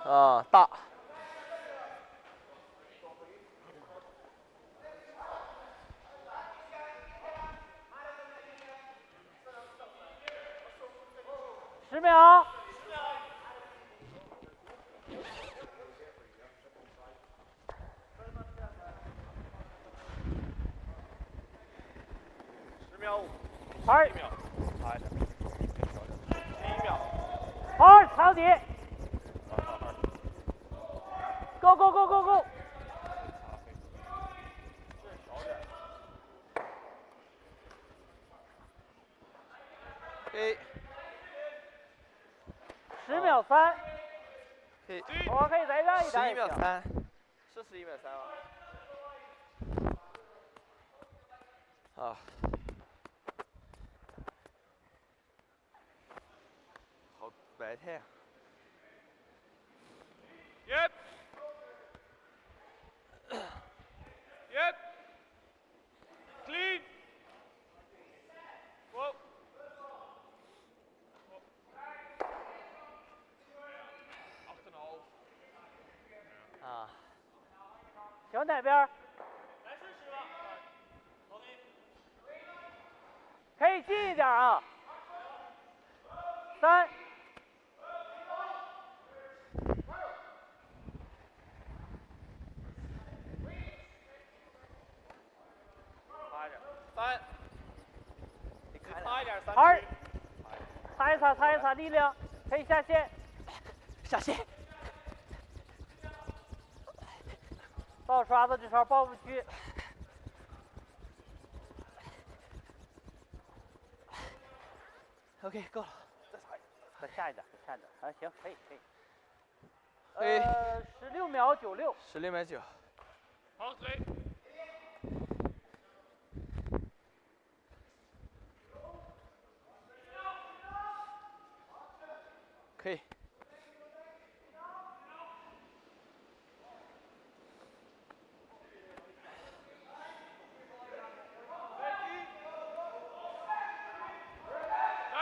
大。10秒。 10秒5，好1秒，差一点，11秒，好，抄底 ，Go Go Go Go Go， 嘿，10秒3，嘿，我可以再让一点。 11秒3，是11秒3吗？啊。 白太阳。Yep. Yep. Clean. Whoa. 8,5。啊。小哪边？来试试吧。好的。可以近一点啊。3。 3，你差一点3。2，擦一擦，擦一擦，力量，可以下线。下线。抱刷子这招抱不去。OK， 够了。再下一点，再下一点。啊，行，可以可以。可以。16秒96。16秒9。好嘴。 可以。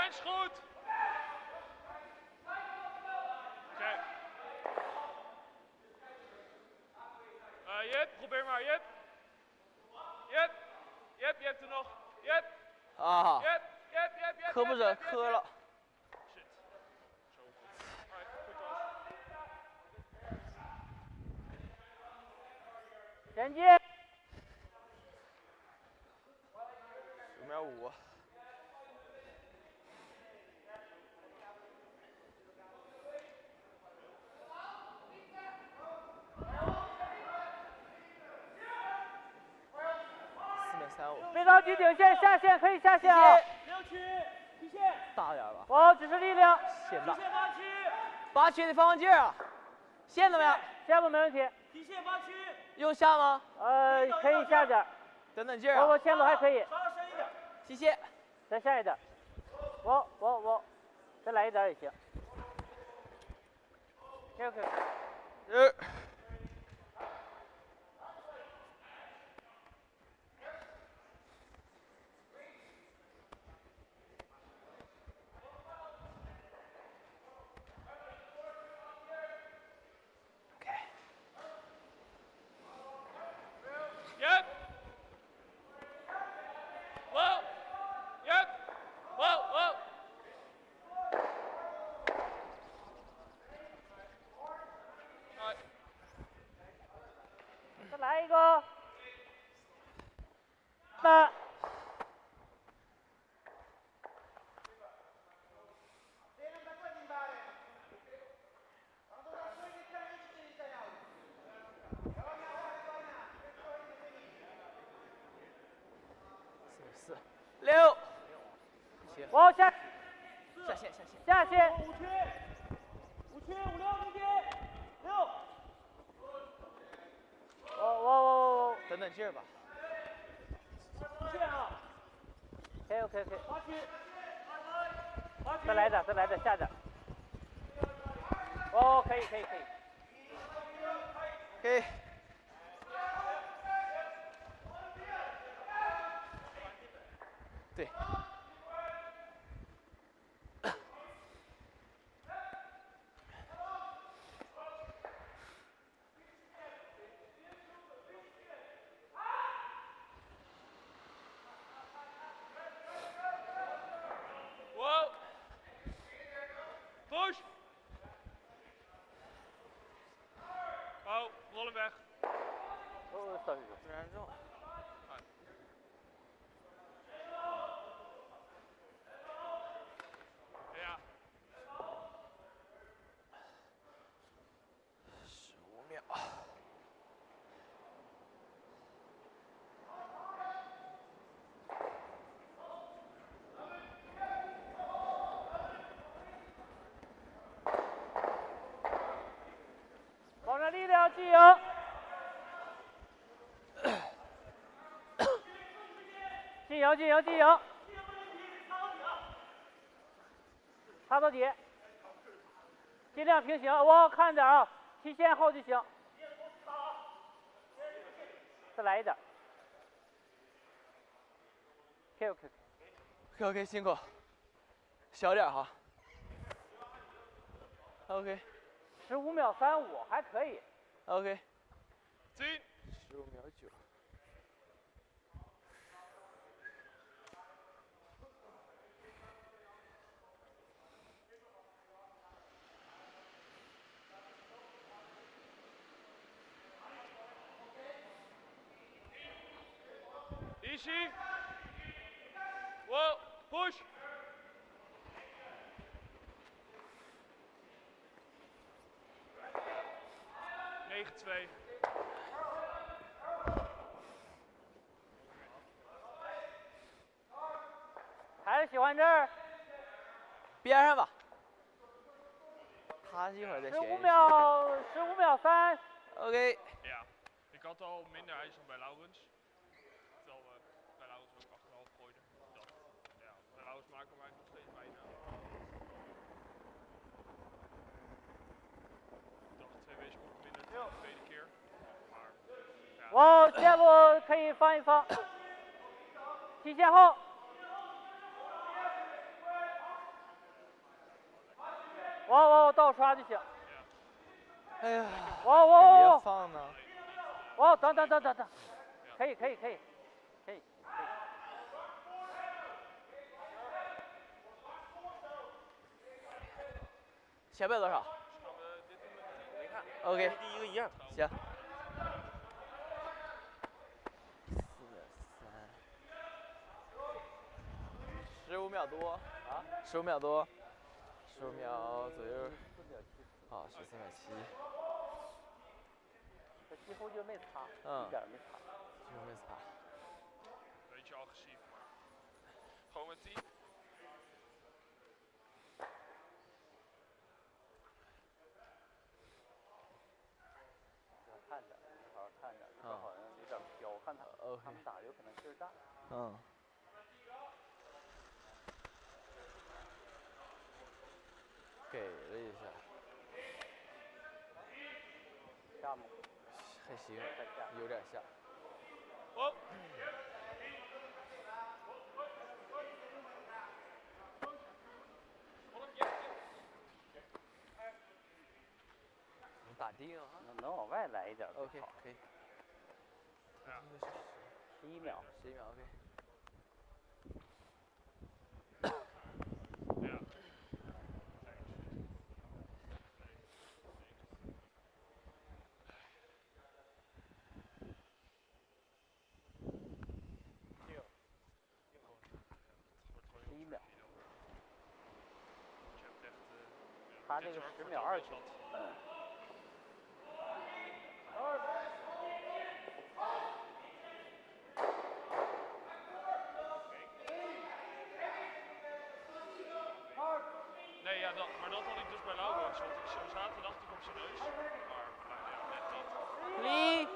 Is goed. Oké. Jep, probeer maar, Jep. Jep, Jep, je hebt er nog. Jep. 啊。Jep, Jep, Jep, Jep. 磕不着，磕了。 前进。10秒5。4秒35。别着急顶线，下线可以下线啊。6区，提线。大点吧。我只是力量。线大。 8区得放放劲儿啊。线怎么样？线路没问题。提线8区。用下吗？可以下点。等等劲儿啊。我线路还可以。稍微深一点。提线。再下一点。我，再来一点也行。OK。再来一个。3。4、6。行。我下。下线。下线。 5区5、6中间6。我。等等劲儿吧。提线啊。OK。8区。再来点，下点。可以。可以。对。油加油！加油加油加油！插到底，尽量平行。我看点啊，提前后就行。再来一点。OK， 辛苦。小点哈。OK。15秒35还可以。OK。进。15秒9。Easy. Whoa, push. 9-2. 还是喜欢这儿。边上吧。他一会儿再学。15秒3。OK。Ja, ik had al minder ijs dan bij Laurens. Terwijl we bij Laurens ook 8,5 gooiden. Ja, bij Laurens maken we eigenlijk nog steeds bijna. Ik dacht 2 wezen op minder de tweede keer. Maar ja. 哇，线路可以放一放。提前后。我倒刷就行。哎呀，我别放呢。等，可以。前面多少？没看。OK。第一个一样。行。15秒多啊！15秒多，15秒左右。啊，14.7。这几乎就没擦，一点没擦。几乎没擦。Beetje agressief, maar gewoon met 10. 看着，好好看着，这好像有点飘，看他们打有可能劲儿大。嗯。给了一下。下吗？还行，有点下。哦。能打定啊？能往外来一点。OK， 可以。11秒，OK。他这个10秒2球。Nee, ja, maar dat had ik dus bij Laurens. Want ik zo zaten dacht ik op zijn neus. Maar ja, net niet.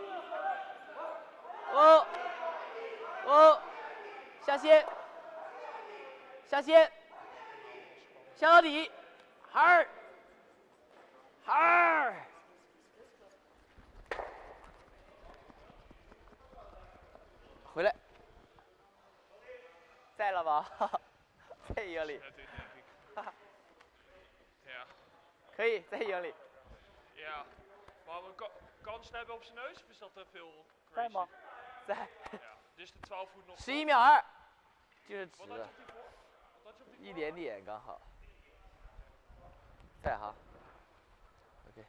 下线，下到底，hard，回来，在了吗？在营里。Ja. 可以在营里。Ja, maar we kansen hebben op zijn neus of is dat te veel crazy? 在吗？在。Ja, dus de 12 voet nog. 11秒2，就是直的，wat had je op die 一点点刚好。在哈。OK。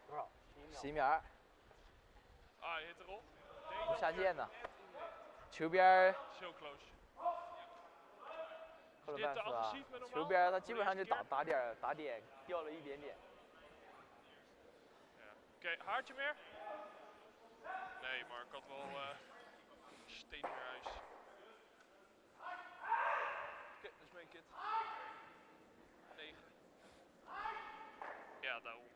多少？11秒2。Ah, je hit erop. 不下线呢。球边。Zo close. 后半次啊，球边他基本上就打点掉了一点点。Oké, haartje meer? Nee, maar ik had wel steen in huis. Oké, dat is mijn kit. 9. Ja, daarom.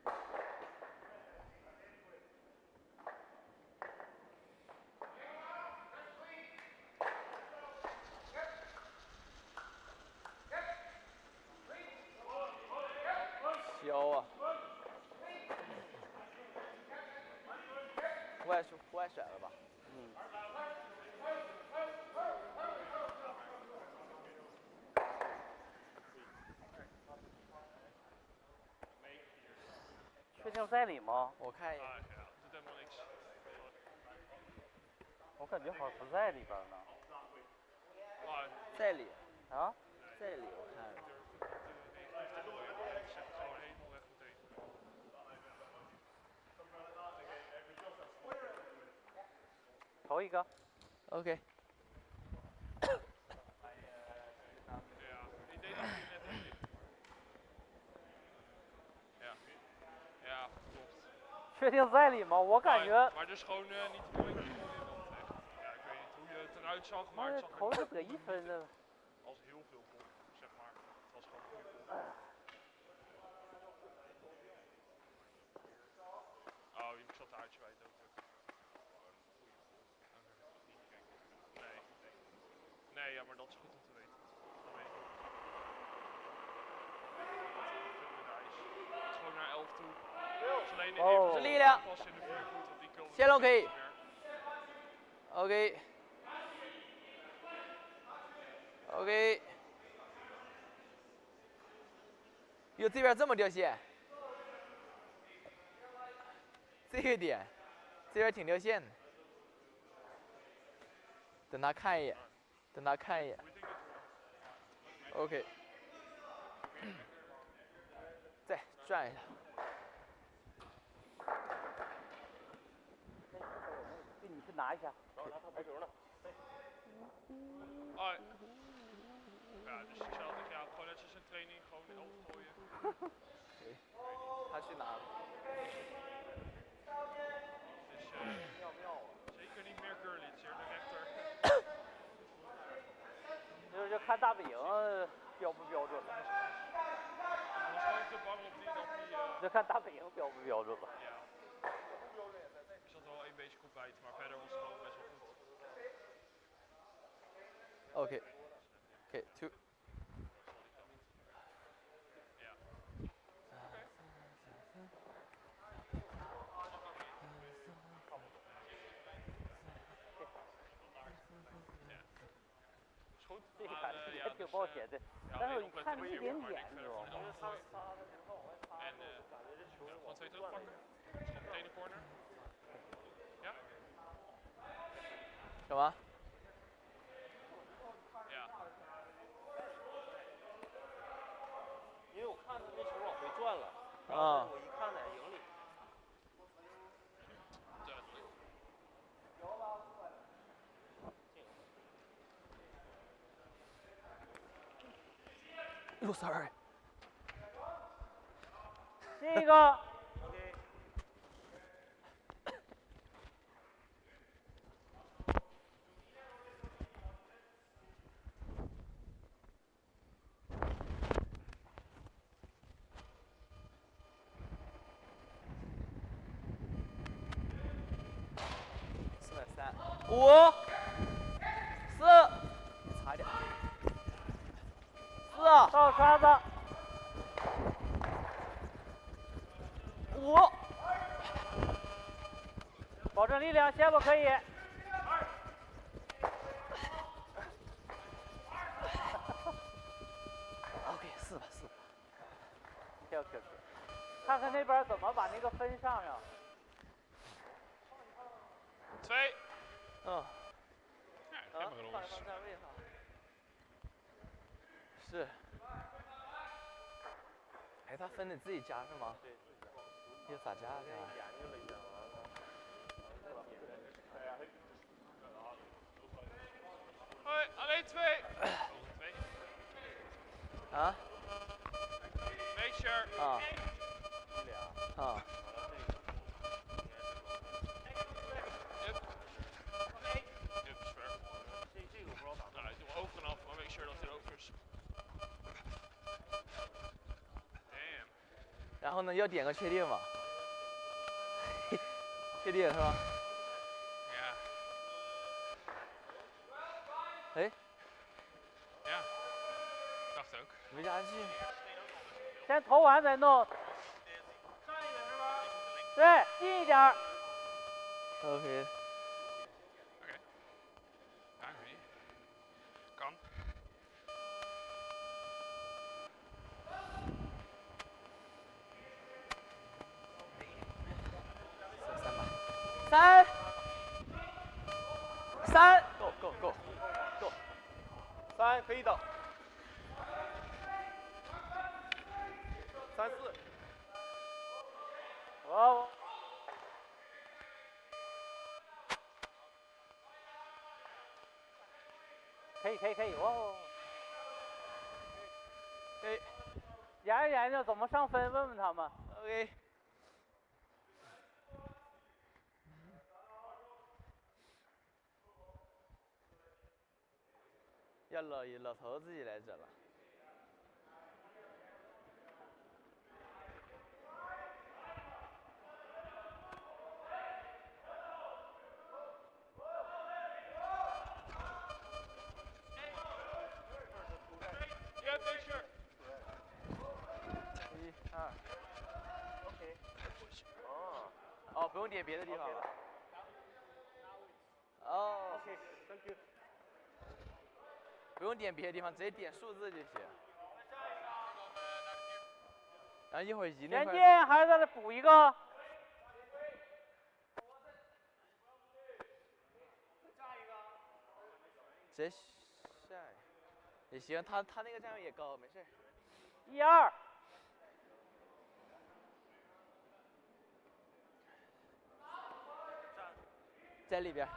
甩了吧？嗯。确定在里吗？我看一眼。Ja, doet helemaal niks. 我感觉好像不在里边呢。在里。啊？在里，我看。投一个。OK。Ja, klopt. 确定在里吗？我感觉。Maar dus gewoon niet te mooi gooien. Ja, ik weet niet hoe het eruit zag, maar het zag er投的得分的。als heel veel vol, zeg maar. Het was gewoon goede vol. Oh, ik zat de uitzwijt ook. Nee. Nee, ja, maar dat is goed om te weten. Dan weet ik ook. Het is gewoon naar 11 toe. Het is alleen in de力量。pas in de vuurvoet dat die komen. 线路可以。OK。OK。哟，这边这么掉线。这个点，这边挺掉线的。等他看一眼，等他看一眼。OK。再转一下。你去拿一下。Oh, ja, dus ik zal ja, gewoon net zoals een training, gewoon 11 gooien. 他去拿了。Dus zeker niet meer curly, het is eerder rechter. 就看大本营标不标准了。就看大本营标不标准了。Ja. Ik zat wel een beetje goed bij, maar verder was het gewoon best wel goed. OK。OK, 2。Ja. Is goed. 这个也挺冒险的，但是我看着一点点，你知道吗？ En gewoon 2 terugpakken. Meteen de corner. Ja? 干嘛？ Ja. 因为我看他那球往回转了，然啊。后我一看在营里。哟 ，sorry。这个。400-3，5、4，差点。4，到刷子。5，保证力量，下巴可以。OK， 4吧，4。跳。看看那边怎么把那个分上上。 2. 嗯。放在位上。是。哎，他分得自己加是吗？对。这咋加的？研究了一下，完了。Hoi, alleen 2. 2. 啊 Make sure. 啊2。啊。 然后呢，要点个确定嘛？确定是吧？哎。Ja. Dacht ook. 没加进去。先投完再弄。对，近一点。OK。3、go go go go， 3可以的，3、4。哦。可以，哦。可以。研究怎么上分，问问他们。OK。要乐透自己来整了。哦，不用点别的地方了。哦。OK，Thank you。不用点别的地方，直接点数字就行。然后一会儿移那块。前进，还是再来补一个。直接下也行，他那个站位也高，没事。1、2。在里边。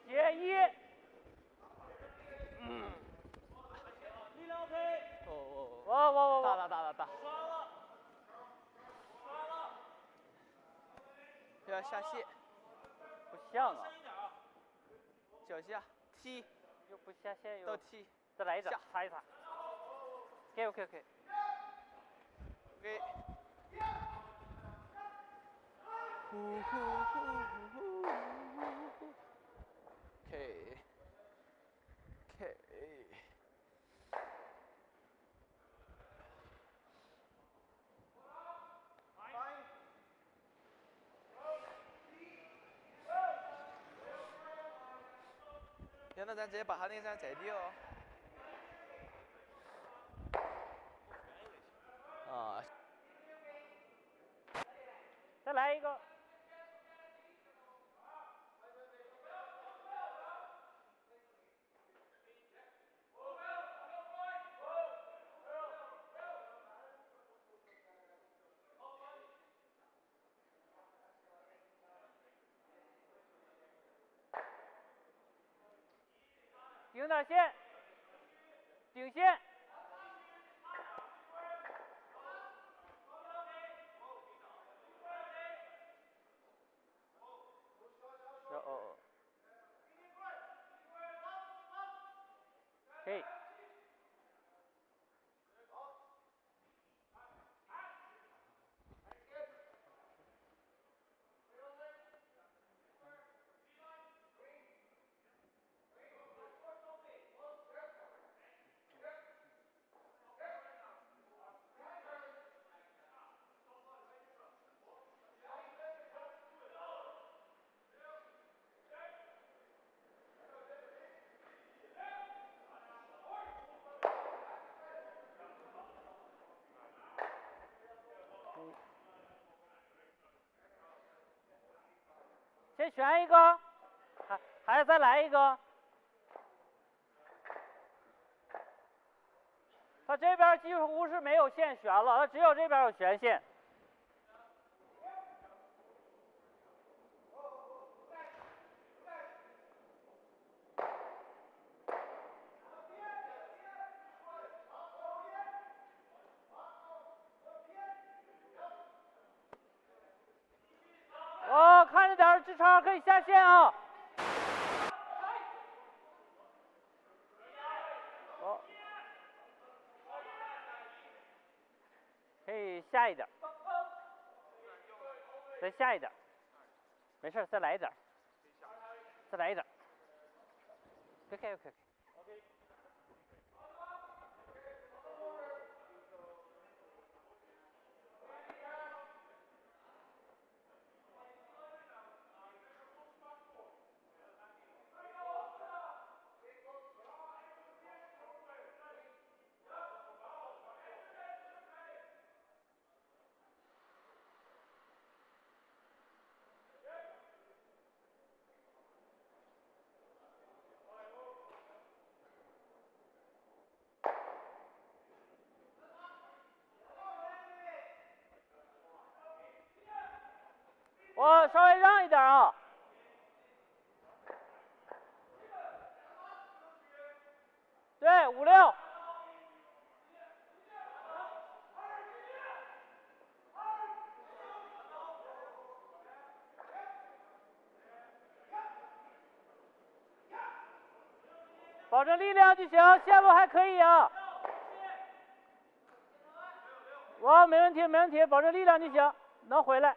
接一。力量 OK。大。不要下线。不像啊。脚下踢。又不下线又。到踢。再来一张，擦一擦。OK。OK。行，那咱直接把他那张摘掉。啊。再来一个。顶点线，顶线。可以。先选一个，还是再来一个？他这边几乎是没有线选了，他只有这边有悬线。哦，看着点，志超可以下线啊。哦，可以下一点，再下一点，没事，再来一点，再来一点。OK。我稍微让一点啊。对，56。保证力量就行，线路还可以啊。哇，没问题，没问题，保证力量就行，能回来。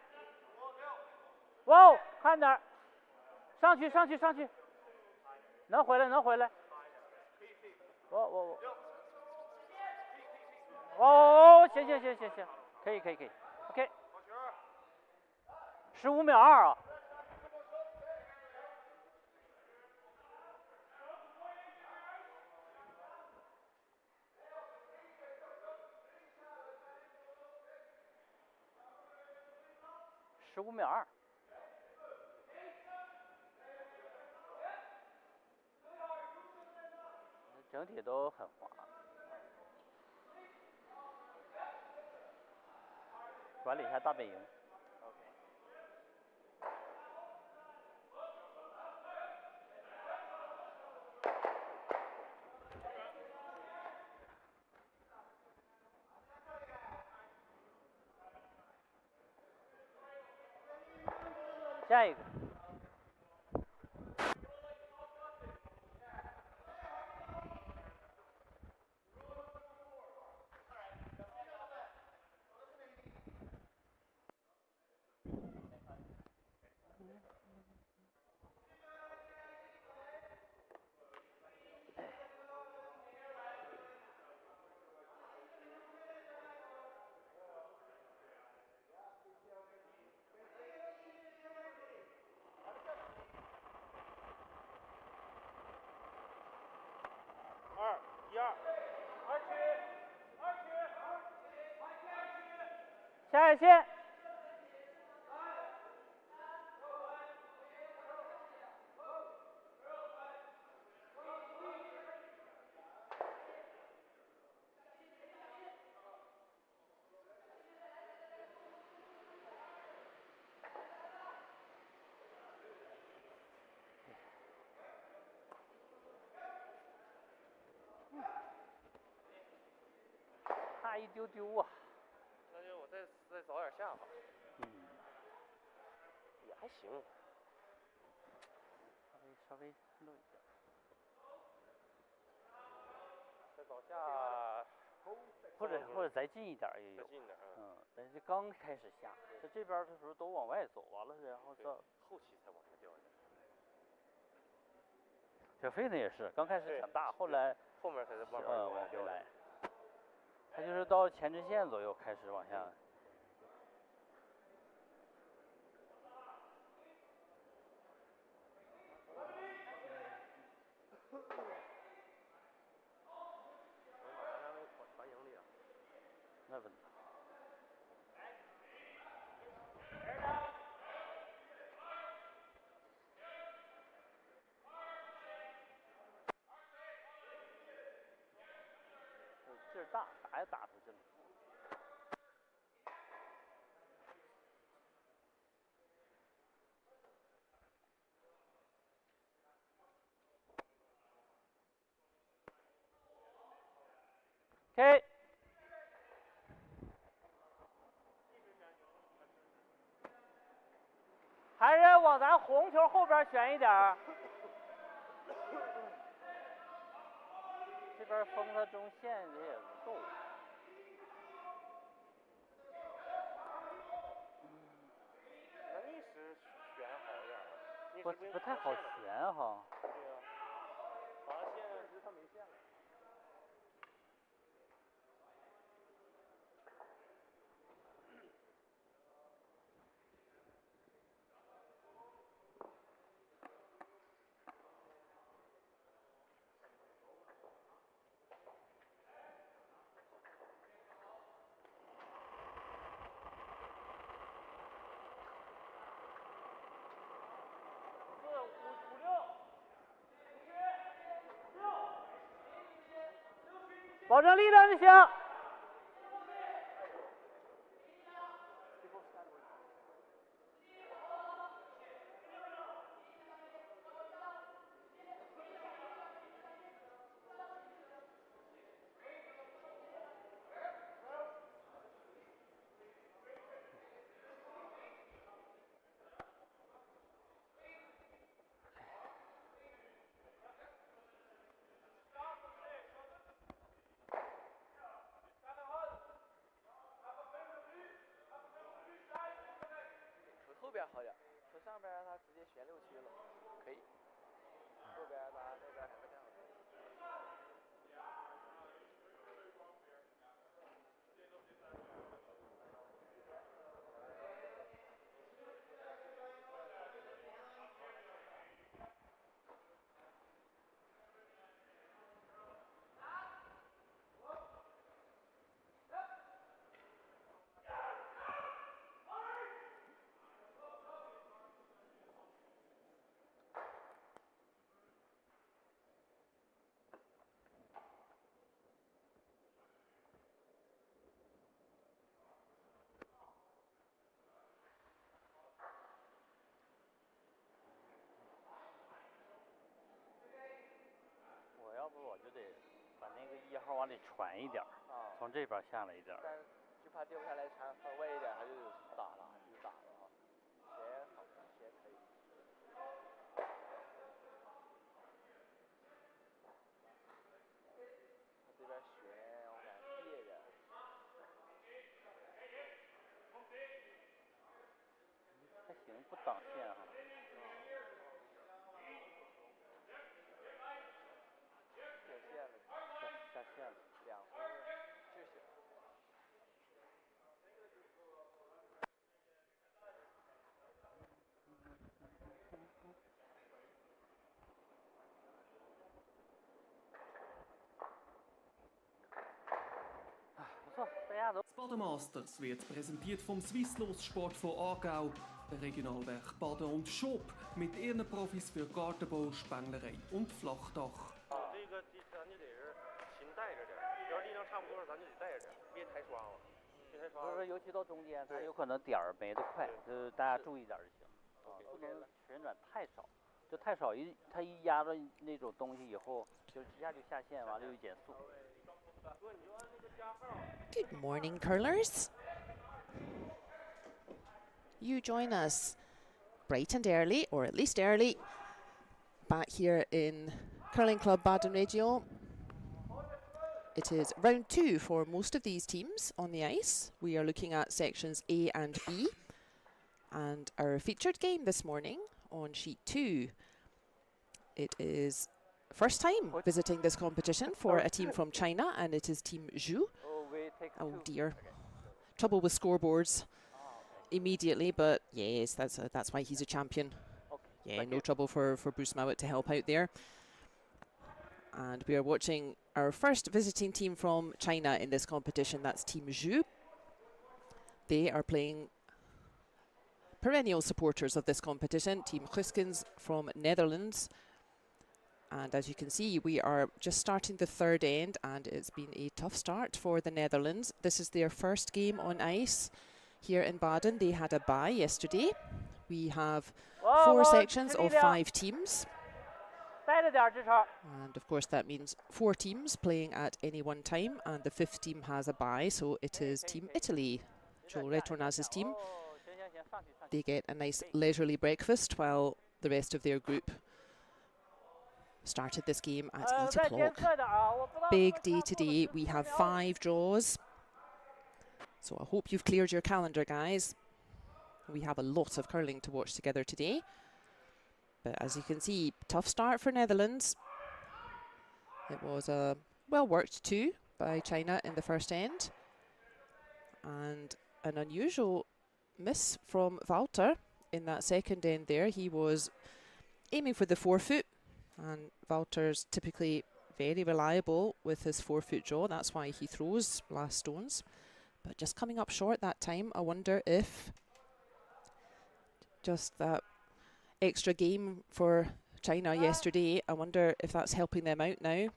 哇哦，看点儿，上去，上去，上去，能回来，能回来。哦，行行行行行，可以可以可以 ，OK。15秒2啊。15秒2。整体都很滑。管理一下大本营。下一个。下一线。差一丢丢啊。那就我再早点下吧。也还行。稍微漏一点。再早下。或者再近一点也有。再近点。但是刚开始下，在这边的时候都往外走，完了然后到后期才往下掉一点。小费呢也是，刚开始挺大，后来后面才是慢慢往回来。他就是到前置线左右开始往下。那不能。劲儿大，打也打出去了。OK。还是往咱红球后边选一点儿。这边封它中线也不够。那逆时选好一点。不太好选哈。对呀。罚线其实他没线了。保证力量就行。好点，从上边他直接旋6区了，可以。后边他那边还不太好。我要不我就得把那个1号往里传一点，从这边下来一点。但是就怕掉不下来，传分位一点，他就打了，就打了啊。鞋好，鞋可以。他这边旋，我感觉别点。还行，不挡线哈。掉线了，下线了2分就行。不错，大家都。Das Bademasters wird präsentiert vom Swisslos-Sport von Aargau, der Regionalwerk Baden und Schob mit ihren Profis für Gartenbau, Spenglerei und Flachdach. 这个咱就得是勤带着点，要是力量差不多，咱就得带着点，别太刷了。别太刷。不是，尤其到中间，它有可能点儿没得快，就是大家注意点就行。不能旋转太少，就太少它一压着那种东西以后，就一下就下线，完了就减速。 Good morning, curlers. You join us bright and early, or at least early, back here in Curling Club Baden Region. It is round 2 for most of these teams on the ice. We are looking at sections A and B. And our featured game this morning on sheet 2. It is first time visiting this competition for a team from China, and it is Team Zhu. Oh dear, trouble with scoreboards immediately, but yes, that's why he's a champion. Yeah, no trouble for Bruce Mouat to help out there. And we are watching our first visiting team from China in this competition. That's Team Zhu. They are playing perennial supporters of this competition, Team Gosgens from Netherlands. And as you can see, we are just starting the third end, and it's been a tough start for the Netherlands. This is their first game on ice here in Baden. They had a bye yesterday. We have 4 sections of 5 teams. And of course that means 4 teams playing at any one time, and the 5th team has a bye, so it is Team Italy, Joel Retornaz's team. They get a nice leisurely breakfast while the rest of their group started this game at 8 o'clock. Big day today. We have 5 draws. So I hope you've cleared your calendar, guys. We have a lot of curling to watch together today. But as you can see, tough start for Netherlands. It was a well-worked 2 by China in the first end. And an unusual miss from Walter in that second end there. He was aiming for the 4-foot. And Walter's typically very reliable with his 4-foot draw. That's why he throws last stones. But just coming up short that time. I wonder if just that extra game for China yesterday, I wonder if that's helping them out now.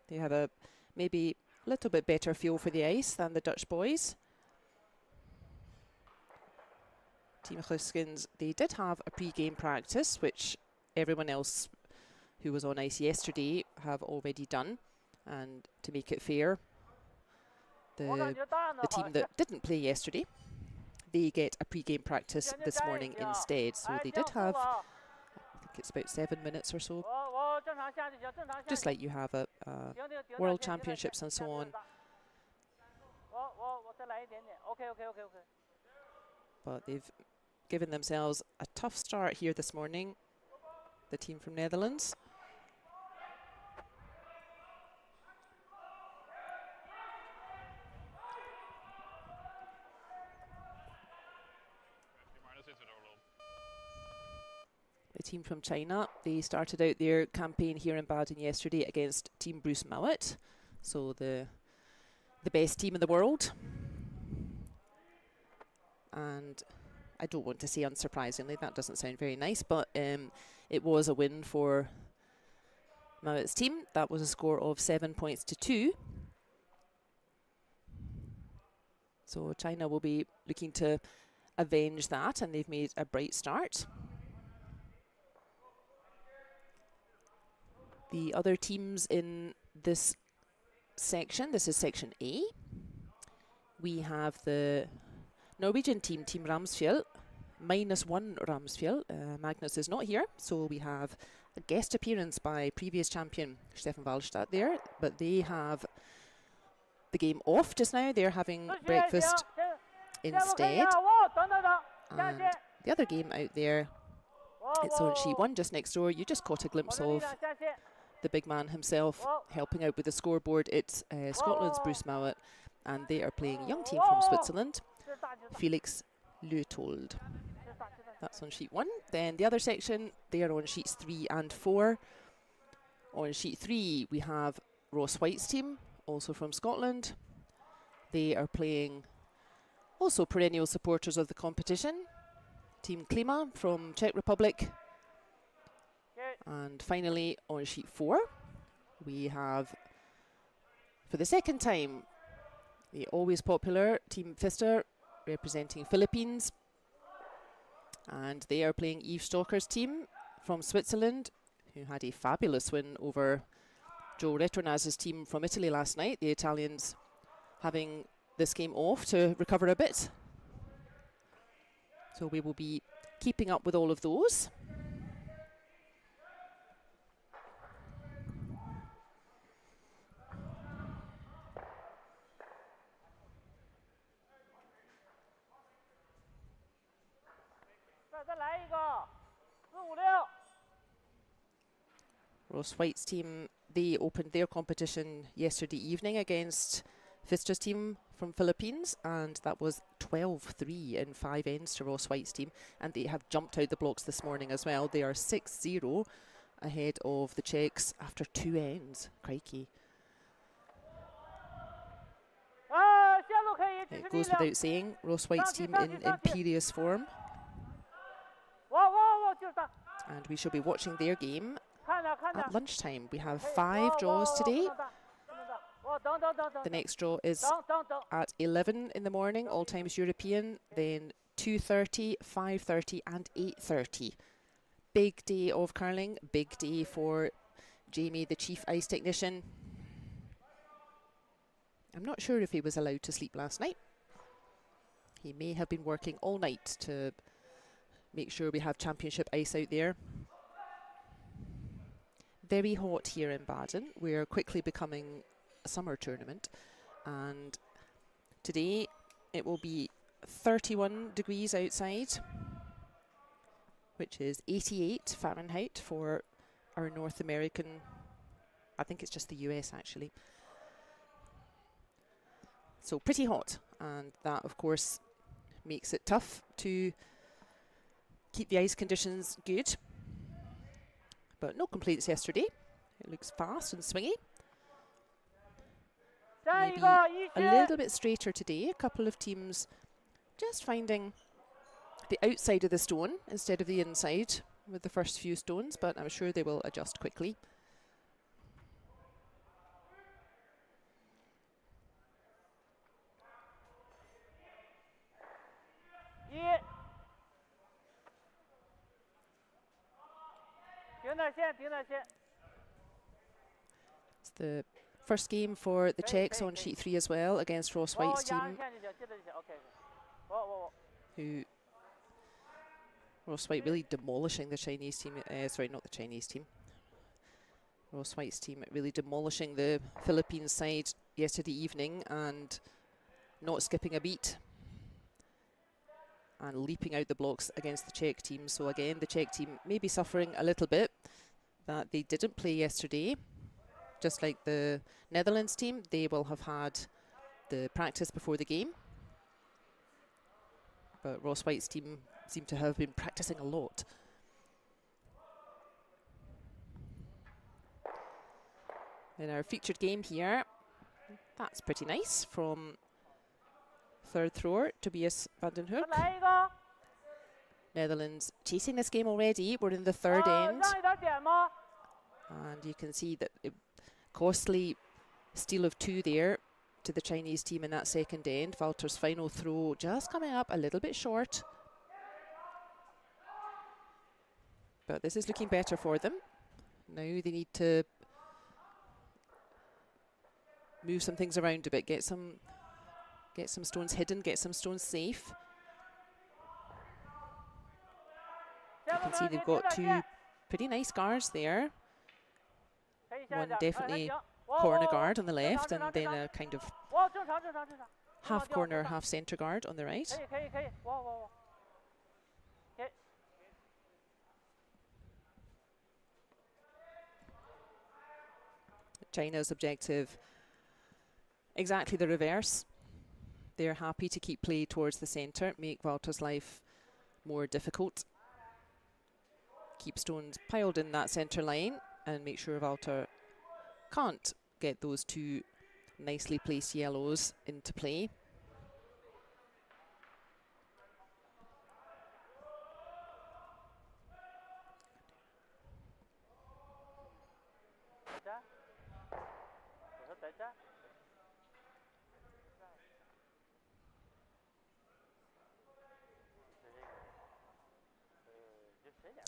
They have a maybe a little bit better feel for the ice than the Dutch boys. Team Gosgens, they did have a pre-game practice, which everyone else who was on ice yesterday have already done. And to make it fair, the team that didn't play yesterday, they get a pre-game practice this morning instead. So they did have, I think it's about 7 minutes or so, just like you have at World Championships and so on. But they've given themselves a tough start here this morning, the team from Netherlands. The team from China, they started out their campaign here in Baden yesterday against Team Bruce Mouat, so the best team in the world. And I don't want to say unsurprisingly, that doesn't sound very nice, but it was a win for Mouat's team. That was a score of 7 points to 2. So China will be looking to avenge that, and they've made a bright start. The other teams in this section, this is section A. We have the Norwegian team, Team Ramsfjell, -1 Ramsfjell. Magnus is not here, so we have a guest appearance by previous champion Stefan Wallstadt there, but they have the game off just now. They're having breakfast instead. And the other game out there, it's on sheet 1 just next door. You just caught a glimpse of the big man himself helping out with the scoreboard. It's Scotland's Bruce Mouat, and they are playing young team from Switzerland, Felix Luethold. That's on sheet 1. Then the other section, they are on sheets 3 and 4. On sheet 3, we have Whyte's team, also from Scotland. They are playing also perennial supporters of the competition, Team Klima from Czech Republic. And finally, on sheet 4, we have, for the second time, the always popular Team Pfister representing Philippines. And they are playing Yves Stocker's team from Switzerland, who had a fabulous win over Joe Retornaz's team from Italy last night. The Italians having this game off to recover a bit. So we will be keeping up with all of those. Whyte's team, they opened their competition yesterday evening against Pfister's team from Philippines, and that was 12-3 in 5 ends to Whyte's team, and they have jumped out the blocks this morning as well. They are 6-0 ahead of the Czechs after 2 ends. Crikey. It goes without saying, Whyte's team in imperious form. And we shall be watching their game at lunchtime. We have 5 draws today. The next draw is at 11 in the morning, all times European, then 2:30, 5:30 and 8:30. Big day of curling, big day for Jamie, the chief ice technician. I'm not sure if he was allowed to sleep last night. He may have been working all night to make sure we have championship ice out there. Very hot here in Baden. We're quickly becoming a summer tournament, and today it will be 31 degrees outside, which is 88 Fahrenheit for our North American, I think it's just the US actually. So pretty hot, and that of course makes it tough to keep the ice conditions good. But no complaints yesterday. It looks fast and swingy. Maybe a little bit straighter today. A couple of teams just finding the outside of the stone instead of the inside with the first few stones, but I'm sure they will adjust quickly. It's the first game for the Czechs on sheet 3 as well against Whyte's team, who Whyte really demolishing the Chinese team, sorry, not the Chinese team. Whyte's team really demolishing the Philippines side yesterday evening and not skipping a beat. and leaping out the blocks against the Czech team. So again, the Czech team may be suffering a little bit that they didn't play yesterday. Just like the Netherlands team, they will have had the practice before the game. But Ross Whyte's team seem to have been practicing a lot. In our featured game here, that's pretty nice from third thrower Tobias van den Hoek. Netherlands chasing this game already. We're in the third end. And you can see that costly steal of 2 there to the Chinese team in that second end. Walter's final throw just coming up a little bit short. But this is looking better for them. Now they need to move some things around a bit, get some stones hidden, get some stones safe. You can see they've got 2 pretty nice guards there. One definitely corner guard on the left, and then a kind of half corner, half centre guard on the right. China's objective, exactly the reverse. They're happy to keep play towards the centre, make Walter's life more difficult. Keep stones piled in that centre line and make sure Walter can't get those 2 nicely placed yellows into play.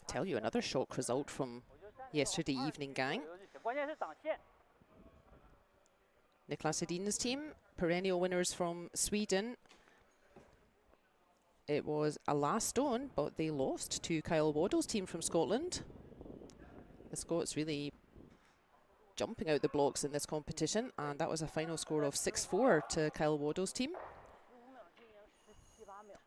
Tell you another shock result from yesterday evening, gang. Niklas Edin's team, perennial winners from Sweden. It was a last stone, but they lost to Kyle Waddell's team from Scotland. The Scots really jumping out the blocks in this competition, and that was a final score of 6-4 to Kyle Waddell's team.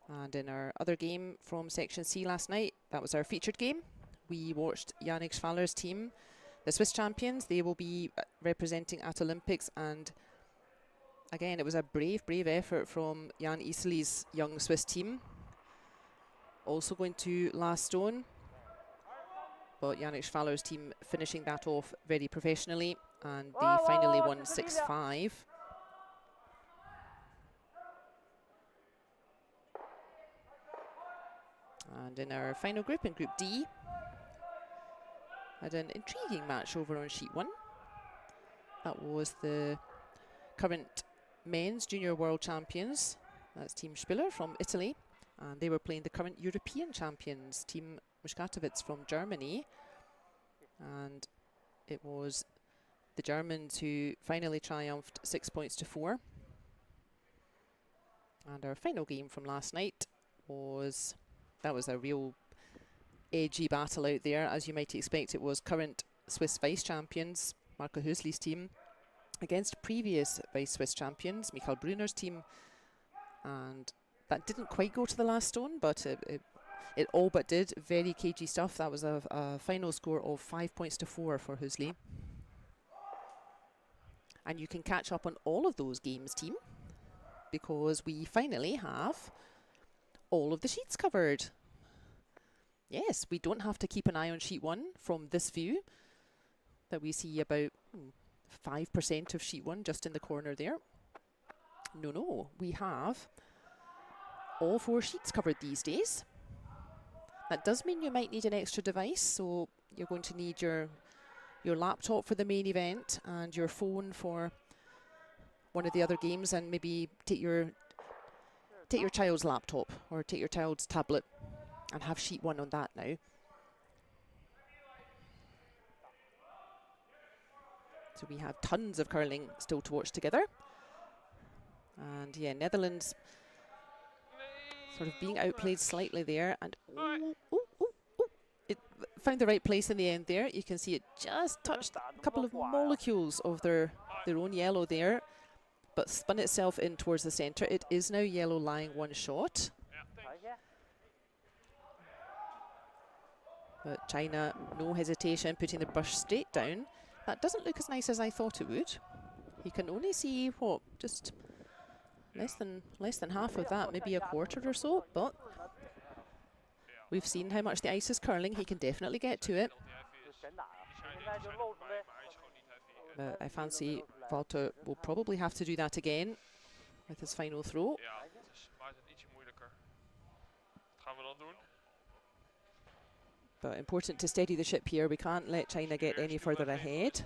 And in our other game from Section C last night, that was our featured game. We watched Yannick Schwaller's team, the Swiss champions. They will be representing at Olympics, and again, it was a brave effort from Jan Iseli's young Swiss team. Also going to last stone, but Yannick Schwaller's team finishing that off very professionally, and they finally won 6-5. And in our final group, in Group D, had an intriguing match over on sheet 1. That was the current men's junior world champions. That's Team Spiller from Italy. And they were playing the current European champions, Team Muskatewitz from Germany. And it was the Germans who finally triumphed 6 points to 4. And our final game from last night was... That was a real edgy battle out there. As you might expect, it was current Swiss vice champions, Marco Hoesli's team, against previous vice Swiss champions, Michael Brunner's team. And that didn't quite go to the last stone, but it all but did. Very cagey stuff. That was a final score of 5 points to 4 for Hoesli. And you can catch up on all of those games, team, because we finally have all of the sheets covered. Yes, we don't have to keep an eye on sheet 1 from this view that we see about 5% of sheet 1 just in the corner there. No, we have all 4 sheets covered these days. That does mean you might need an extra device, so you're going to need your laptop for the main event and your phone for one of the other games, and maybe take your child's laptop or take your child's tablet and have sheet 1 on that now. So we have tons of curling still to watch together. And yeah, Netherlands sort of being outplayed slightly there, and it found the right place in the end there. You can see it just touched a couple of molecules of their own yellow there, but spun itself in towards the centre. It is now yellow lying 1 shot. But China, no hesitation, putting the brush straight down. That doesn't look as nice as I thought it would. You can only see, what, just less than half of that, maybe a quarter or so, but we've seen how much the ice is curling. He can definitely get to it. But I fancy Wouter will probably have to do that again with his final throw. But important to steady the ship here. We can't let China get any further ahead.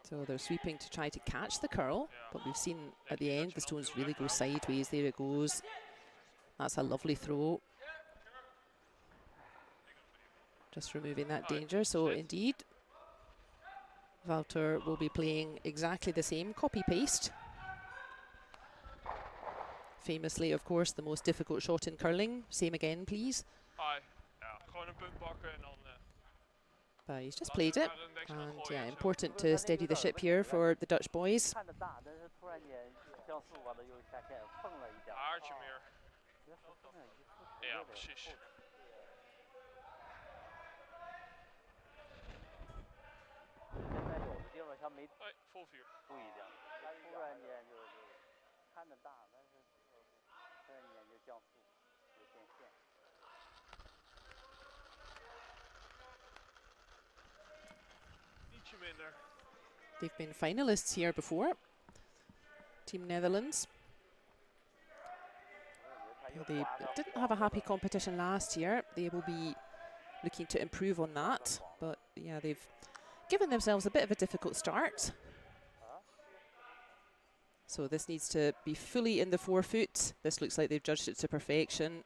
So they're sweeping to try to catch the curl, but we've seen at the end the stones really go sideways. There it goes. That's a lovely throw. Just removing that danger. So indeed, Wouter will be playing exactly the same, copy-paste. Famously, of course, the most difficult shot in curling. Same again, please. But he's just played it. And yeah, important to steady the ship here for the Dutch boys. Ja, precies. Nee, vol vuur. Ietsje minder. They've been finalists here before. Team Netherlands. They didn't have a happy competition last year. They will be looking to improve on that. But yeah, they've given themselves a bit of a difficult start. So this needs to be fully in the forefoot. This looks like they've judged it to perfection.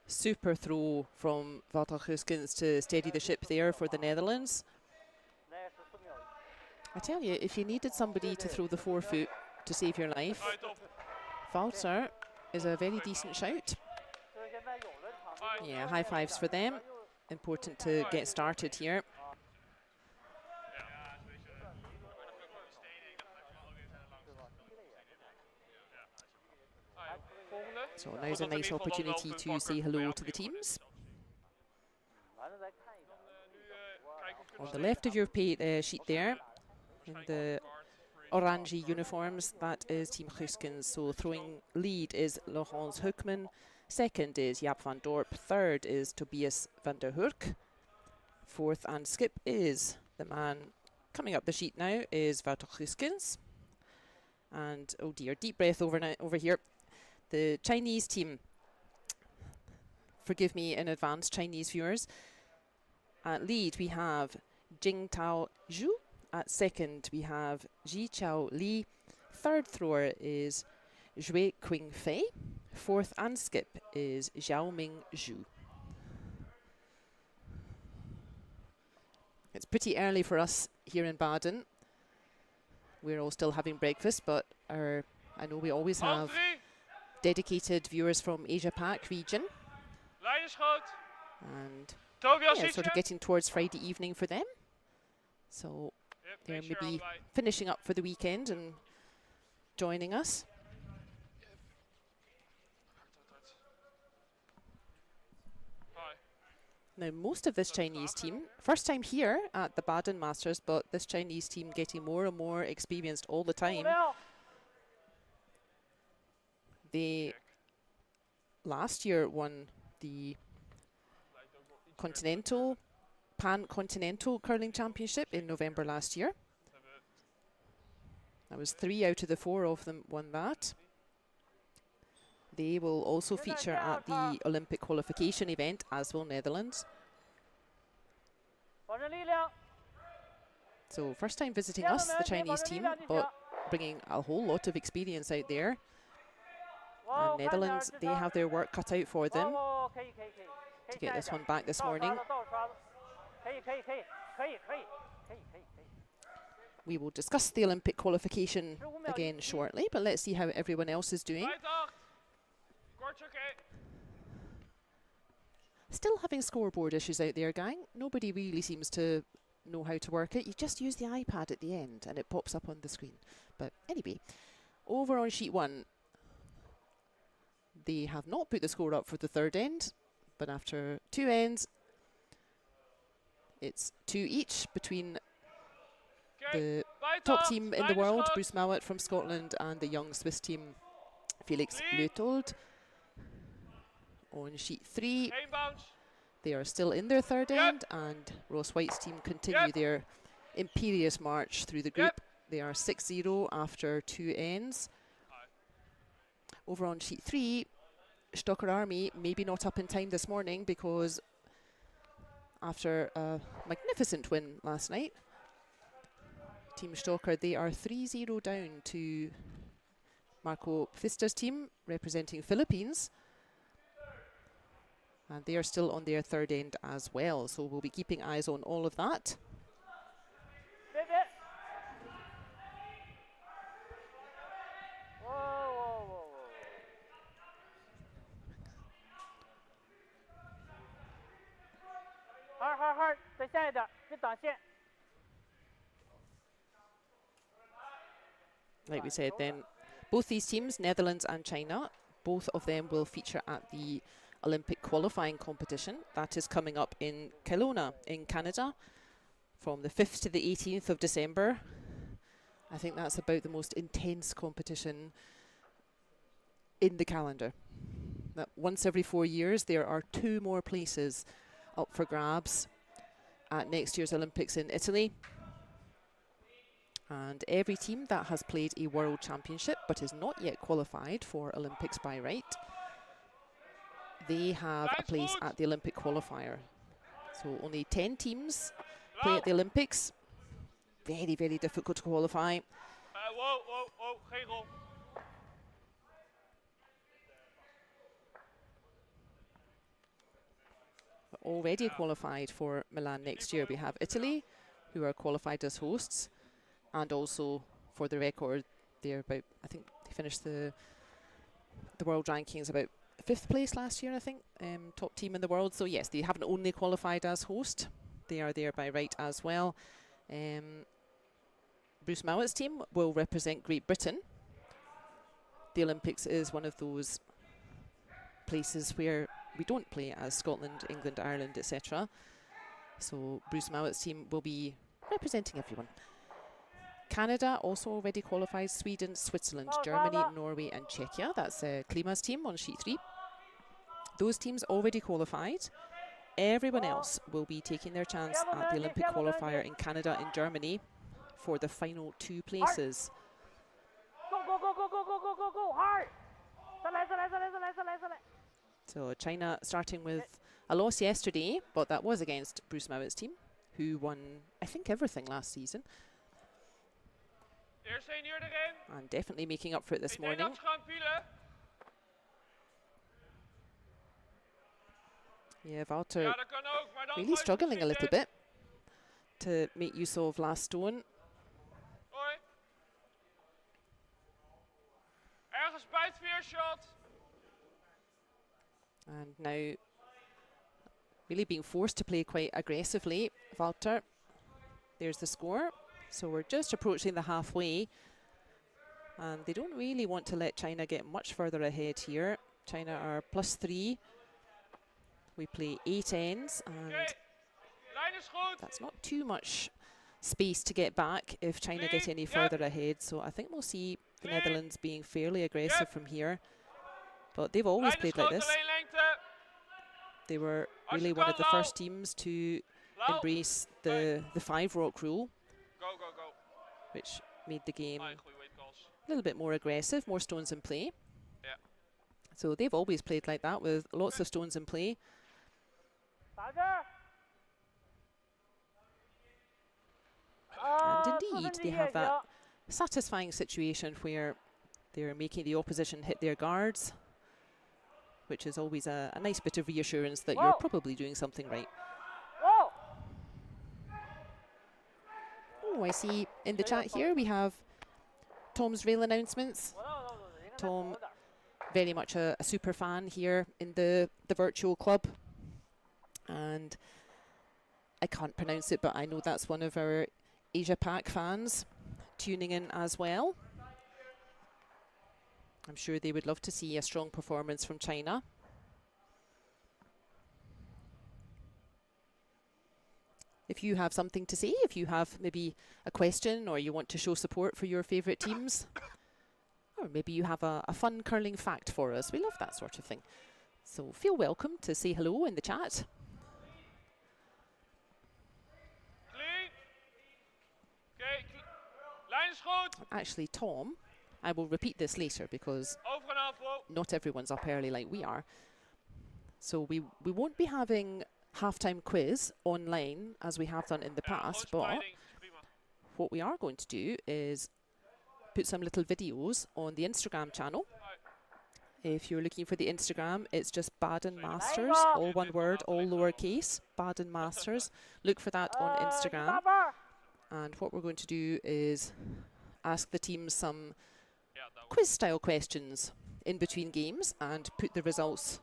Super throw from Gosgens to steady the ship there for the Netherlands. I tell you, if you needed somebody to throw the forefoot to save your life, Wouter is a very decent shout. Yeah, high fives for them. Important to get started here. So now's a nice opportunity to say hello to the teams. On the left of your sheet there, in the orangey uniforms, that is Team Gosgens. So throwing lead is Laurens Hoekman, second is Jaap van Dorp, third is Tobias van der Hurk, fourth and skip is the man coming up the sheet now is Wouter Gosgens. And oh dear, deep breath over here. The Chinese team, forgive me in advance, Chinese viewers. At lead we have Jingtao Zhu. At second we have Jiqiao Li. Third thrower is Zhui Qingfei. Fourth and skip is Xiaoming Zhu. It's pretty early for us here in Baden. We're all still having breakfast, but I know we always have dedicated viewers from Asia Pac region. And yeah, sort of getting towards Friday evening for them. So they're maybe finishing up for the weekend and joining us. Now, most of this Chinese team, first time here at the Baden Masters, but this Chinese team getting more and more experienced all the time. They last year won the Pan-Continental Curling Championship in November last year. That was 3 out of the 4 of them won that. They will also feature at the Olympic qualification event, as will Netherlands. So first time visiting us, the Chinese team, but bringing a whole lot of experience out there. And Netherlands, they have their work cut out for them to get this one back this morning. We will discuss the Olympic qualification again shortly, but let's see how everyone else is doing. Still having scoreboard issues out there, gang. Nobody really seems to know how to work it, you just use the iPad at the end and it pops up on the screen. But anyway, over on sheet 1, they have not put the score up for the third end, but after 2 ends, it's 2 each between the top team in the world, Bruce Mouat from Scotland, and the young Swiss team, Felix Luethold. On sheet 3, they are still in their third end, and Ross Whyte's team continue their imperious march through the group. They are 6-0 after 2 ends. Over on sheet 3, Stocker Army maybe not up in time this morning, because after a magnificent win last night, Team Stocker, they are 3-0 down to Marco Pfister's team representing Philippines. And they are still on their third end as well, so we'll be keeping eyes on all of that. Hard, 再下一点，别挡线。 Like we said then, both these teams, Netherlands and China, both of them will feature at the Olympic qualifying competition. That is coming up in Kelowna in Canada from the 5th to the 18th of December. I think that's about the most intense competition in the calendar. That once every 4 years there are 2 more places up for grabs at next year's Olympics in Italy. And every team that has played a World Championship but is not yet qualified for Olympics by right, they have a place at the Olympic qualifier. So only 10 teams play at the Olympics. Very, very difficult to qualify. Already qualified for Milan next year, we have Italy, who are qualified as hosts. And also, for the record, they're about, I think they finished the world rankings about 5th place last year, I think, top team in the world. So yes, they haven't only qualified as host, they are there by right as well. Bruce Mouat's team will represent Great Britain. The Olympics is one of those places where we don't play as Scotland, England, Ireland, etc. So Bruce Mouat's team will be representing everyone. Canada also already qualifies, Sweden, Switzerland, Germany, Norway and Czechia. That's Klima's team on sheet 3. Those teams already qualified. Everyone else will be taking their chance at the Olympic qualifier in Canada and Germany for the final 2 places. Go, hard! So China starting with a loss yesterday, but that was against Bruce Mouat's team, who won, I think, everything last season. And definitely making up for it this morning. Yeah, Walter really struggling a little bit to make use of last stone. And now really being forced to play quite aggressively, Walter. There's the score. So we're just approaching the halfway, and they don't really want to let China get much further ahead here. China are +3. We play 8 ends, and that's not too much space to get back if China get any further ahead. So I think we'll see the Netherlands being fairly aggressive from here. But they've always played like this. They were really one of the first teams to embrace the 5-rock rule, which made the game a little bit more aggressive, more stones in play. So they've always played like that, with lots of stones in play. And indeed, they have that satisfying situation where they're making the opposition hit their guards, which is always a nice bit of reassurance that you're probably doing something right. Oh, I see in the chat here we have Tom's rail announcements. Tom, very much a super fan here in the virtual club. And I can't pronounce it, but I know that's one of our Asia Pac fans tuning in as well. I'm sure they would love to see a strong performance from China. If you have something to say, if you have maybe a question or you want to show support for your favourite teams, or maybe you have a fun curling fact for us, we love that sort of thing. So feel welcome to say hello in the chat. Clean. Okay, line is goed. Actually, Tom, I will repeat this later because Over en afro. not everyone's up early like we are. So we won't be having halftime quiz online as we have done in the past, but what we are going to do is put some little videos on the Instagram channel. If you're looking for the Instagram, it's just BADEN Masters, all one word, all lowercase, BADEN Masters. Look for that on Instagram. And what we're going to do is ask the team some quiz-style questions in between games and put the results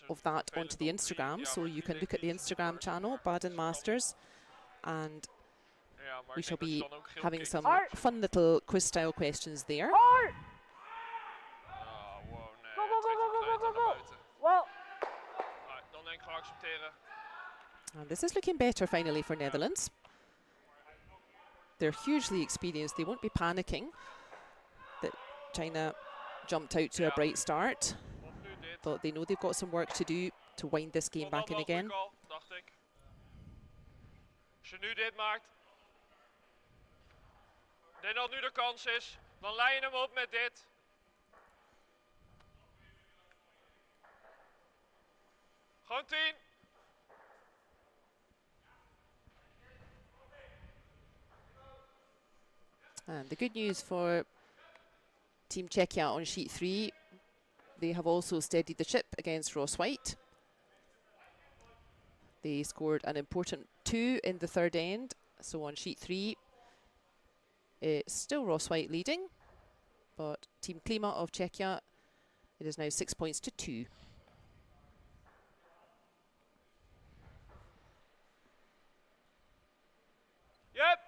of that onto the Instagram. So you can look at the Instagram channel, BADEN Masters, and we shall be having some fun little quiz-style questions there. And this is looking better finally for Netherlands. They're hugely experienced. They won't be panicking that China jumped out to a bright start, but they know they've got some work to do to wind this game back in again. Als je nu dit maakt, ik denk dat nu de kans is, dan lei je hem op met dit. Gewoon 10. And the good news for Team Czechia on sheet 3, they have also steadied the ship against Whyte. They scored an important 2 in the third end. So on sheet 3, it's still Whyte leading, but Team Klima of Czechia, it is now 6 points to 2. Yep.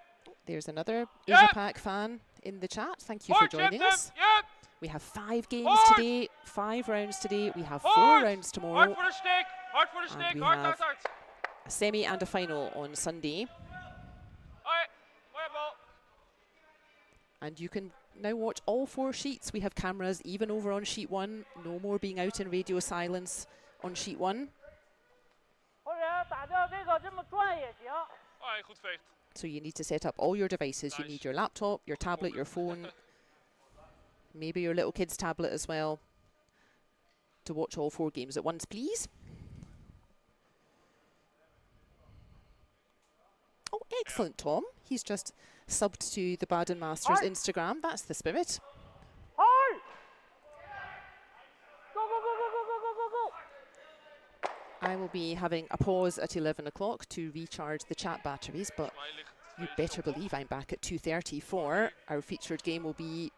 There's another Asia Pac fan in the chat. Thank you for joining us. Yep. We have 5 games today, 5 rounds today. We have 4 rounds tomorrow. Hard voor de stick, hard voor de stick, we hard, have hard, hard. a semi and a final on Sunday. Mooie bal. And you can now watch all 4 sheets. We have cameras even over on sheet 1. No more being out in radio silence on sheet 1. Goed veegt. So you need to set up all your devices. You need your laptop, your tablet, your phone, maybe your little kid's tablet as well, to watch all 4 games at once, please. Oh, excellent, Tom. He's just subbed to the BADEN Masters Instagram. That's the spirit. I will be having a pause at 11 o'clock to recharge the chat batteries, but you better believe I'm back at 2:30 for our featured game will be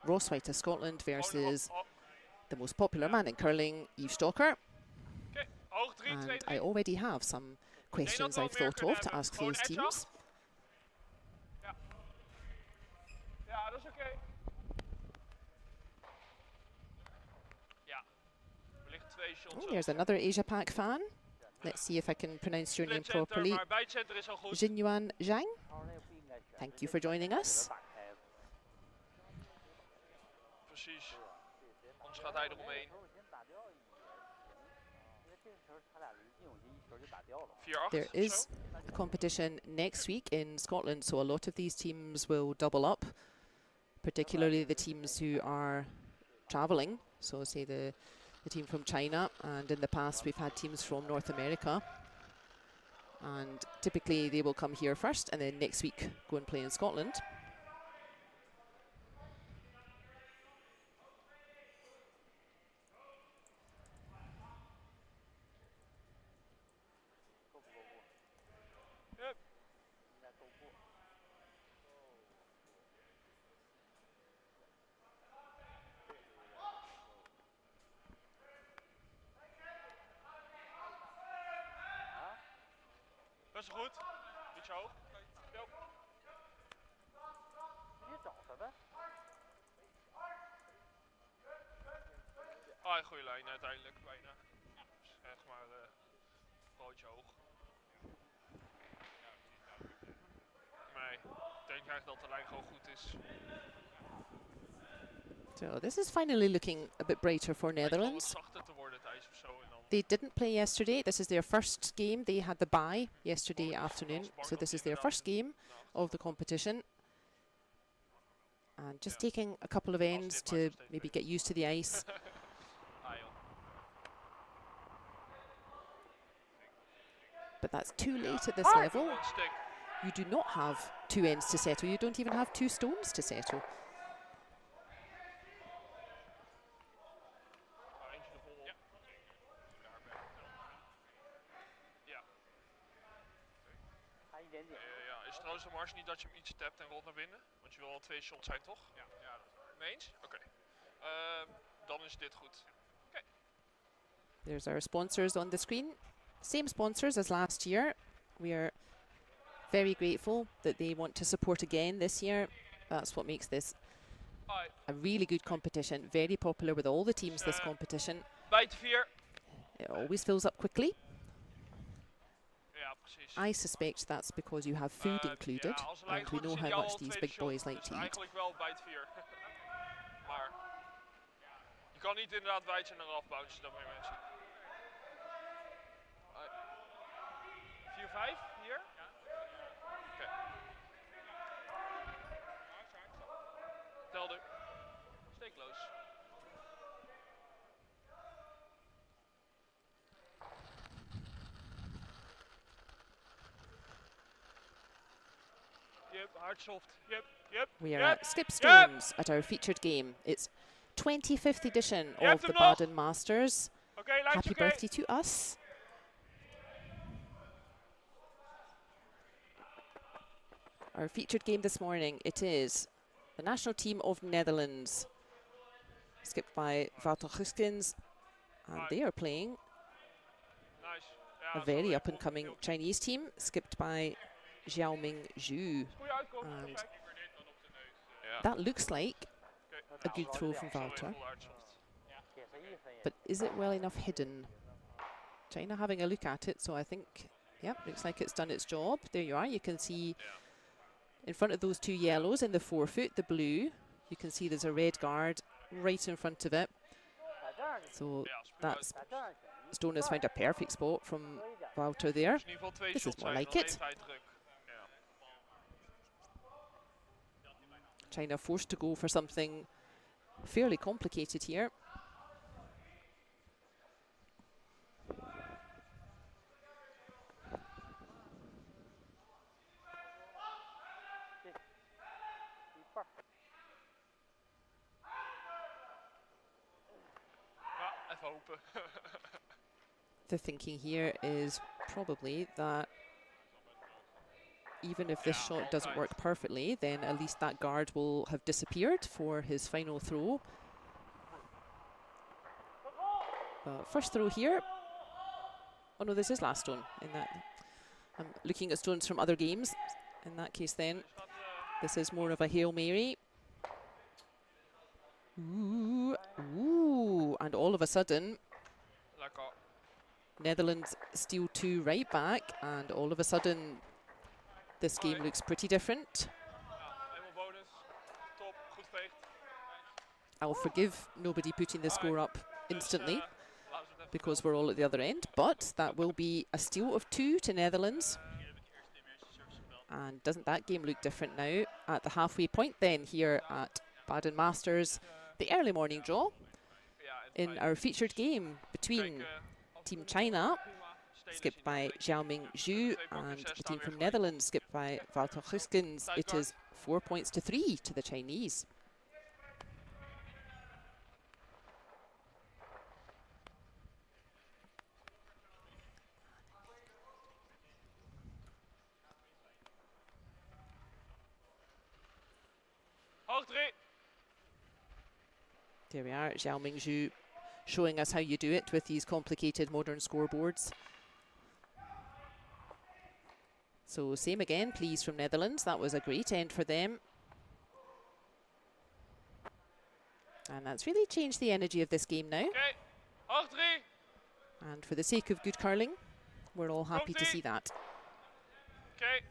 Whyte of Scotland versus the most popular man in curling, Yves Stocker. And I already have some questions I've thought of to ask those teams. Ja, dat is oké. Oh, there's another Asia Pac fan. Let's see if I can pronounce your name properly. Jinyuan Zhang. Thank you for joining us. Precies. Anders gaat hij eromheen. 4-8. There is a competition next week in Scotland, so a lot of these teams will double up, particularly the teams who are travelling. So say the team from China, and in the past we've had teams from North America, and typically they will come here first and then next week go and play in Scotland. Best wel goed. Beetje hoog. Jo. Ah, een goede lijn uiteindelijk, bijna. Zeg maar broodje hoog. Nee, ik denk eigenlijk dat de lijn gewoon goed is. So this is finally looking a bit brighter for Netherlands. They didn't play yesterday. This is their first game. They had the bye yesterday afternoon. So this is their first game of the competition. And just taking a couple of ends to maybe get used to the ice. But that's too late at this level. You do not have 2 ends to settle. You don't even have 2 stones to settle. Is het trouwens een marge niet dat je hem iets tapt en rolt naar binnen? Want je wil al 2 shots zijn, toch? Ja. Mee eens? Oké. Dan is dit goed. Oké. There's our sponsors on the screen. Same sponsors as last year. We are very grateful that they want to support again this year. That's what makes this a really good competition. Very popular with all the teams, this competition. Bijt 4. It always fills up quickly. Ja, precies. I suspect that's because you have food included, and we know how much these big boys like to eat. Eigenlijk wel bijt 4. Maar je kan niet inderdaad wijdje en eraf bouncen, dat meer mensen. 4-5 hier? Ja. Oké. Telde. Steekloos. Yep, hard soft. Yep. We are at Skip Stones at our featured game. It's 25th edition of the BADEN Masters. Okay, Happy birthday to us. Our featured game this morning, it is the national team of Netherlands, skipped by Gosgens, and they are playing a very up-and-coming Chinese team, skipped by Xiaoming Zhu. And that looks like a good throw from Walter. But is it well enough hidden? China having a look at it, so I think, yeah, looks like it's done its job. There you are, you can see in front of those 2 yellows in the forefoot, the blue, you can see there's a red guard right in front of it. So that's Stone has found a perfect spot from Walter there. This is more like it. China forced to go for something fairly complicated here. The thinking here is probably that even if this shot doesn't work perfectly, then at least that guard will have disappeared for his final throw. First throw here. Oh no, this is last stone. In that, I'm looking at stones from other games. In that case, then this is more of a Hail Mary. Ooh, and all of a sudden, Netherlands steal 2 right back, and all of a sudden, this game looks pretty different. I'll forgive nobody putting the score up instantly, because we're all at the other end, but that will be a steal of 2 to Netherlands. And doesn't that game look different now at the halfway point then here at BADEN Masters, the early morning draw in our featured game between Team China, skipped by Xiaoming Zhu, and the team from Netherlands, skipped by Walter Gosgens. It is 4 points to 3 to the Chinese. There we are, Xiaoming Zhu showing us how you do it with these complicated modern scoreboards. So same again, please, from Netherlands. That was a great end for them. And that's really changed the energy of this game now. Okay, hoog 3. And for the sake of good curling, we're all happy to see that. Okay.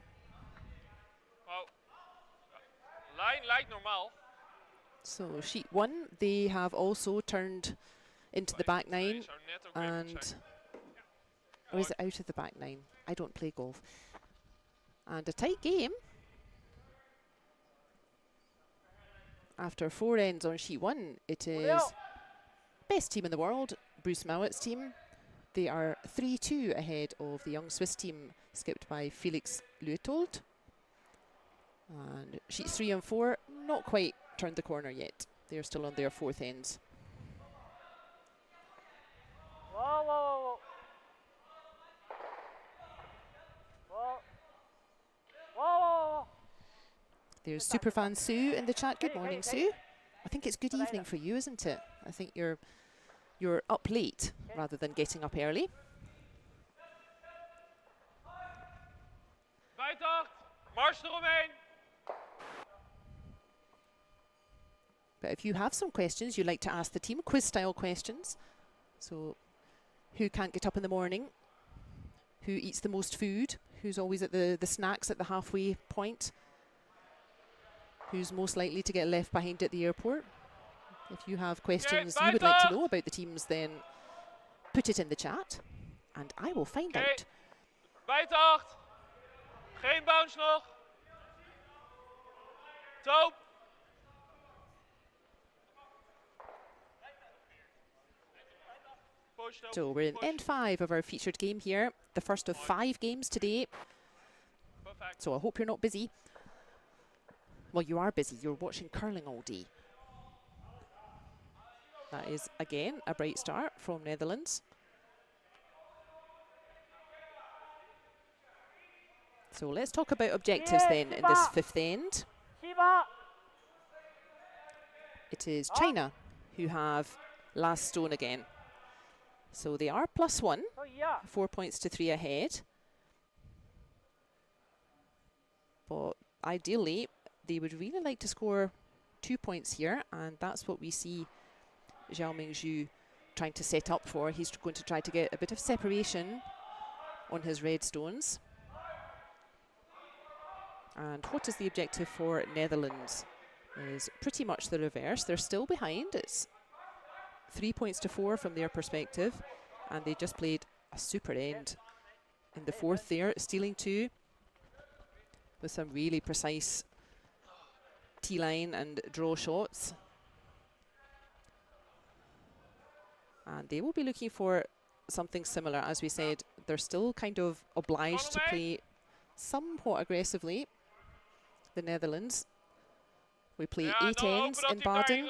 Wow. Lijn lijkt normaal. So sheet 1, they have also turned into the back 9 and... Or is it out of the back 9? I don't play golf. And a tight game. After 4 ends on sheet 1, it is best team in the world, Bruce Mouat's team. They are 3-2 ahead of the young Swiss team, skipped by Felix Luethold. And sheets 3 and 4, not quite turned the corner yet. They're still on their 4th ends. Whoa, whoa, whoa, whoa. Whoa, whoa, whoa. There's Superfan Sue in the chat. Good morning, Sue. I think it's good evening for you, isn't it? I think you're up late rather than getting up early. Bijtacht, mars eromheen. But if you have some questions you'd like to ask the team, quiz-style questions. So, who can't get up in the morning? Who eats the most food? Who's always at the snacks at the halfway point? Who's most likely to get left behind at the airport? If you have questions you would like to know about the teams, then put it in the chat and I will find out. Bijtacht. Geen bounce nog. Toe. So we're in end 5 of our featured game here, the first of 5 games today. So I hope you're not busy. Well, you are busy, you're watching curling all day. That is, again, a bright start from Netherlands. So let's talk about objectives then in this 5th end. It is China who have last stone again. So they are +1, 4 points to 3 ahead. But ideally, they would really like to score 2 points here, and that's what we see Zhao Mingzhu trying to set up for. He's going to try to get a bit of separation on his red stones. And what is the objective for Netherlands? Is pretty much the reverse. They're still behind. It's 3 points to 4 from their perspective, and they just played a super end in the 4th there, stealing 2 with some really precise T-line and draw shots. And they will be looking for something similar. As we said, they're still kind of obliged to play somewhat aggressively, the Netherlands. We play 8 ends in Baden.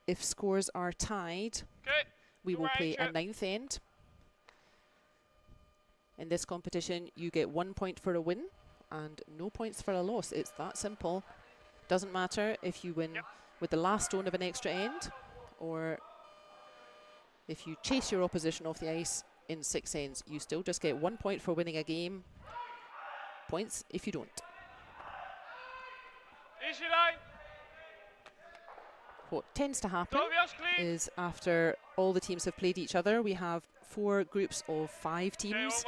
If scores are tied, we will play a 9th end. In this competition, you get 1 point for a win and no points for a loss. It's that simple. Doesn't matter if you win with the last stone of an extra end or if you chase your opposition off the ice in 6 ends. You still just get 1 point for winning a game. Points if you don't. Iseli. What tends to happen is after all the teams have played each other, we have 4 groups of 5 teams.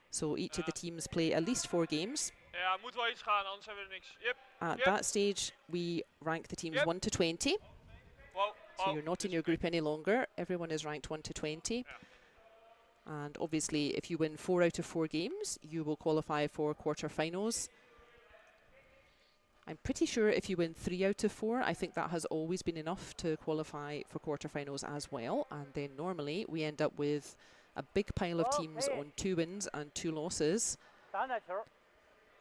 So each of the teams play at least 4 games. At that stage, we rank the teams 1 to 20. So you're not in your group any longer. Everyone is ranked 1 to 20. And obviously, if you win 4 out of 4 games, you will qualify for quarterfinals. I'm pretty sure if you win 3 out of 4, I think that has always been enough to qualify for quarterfinals as well. And then normally we end up with a big pile of teams on 2 wins and 2 losses.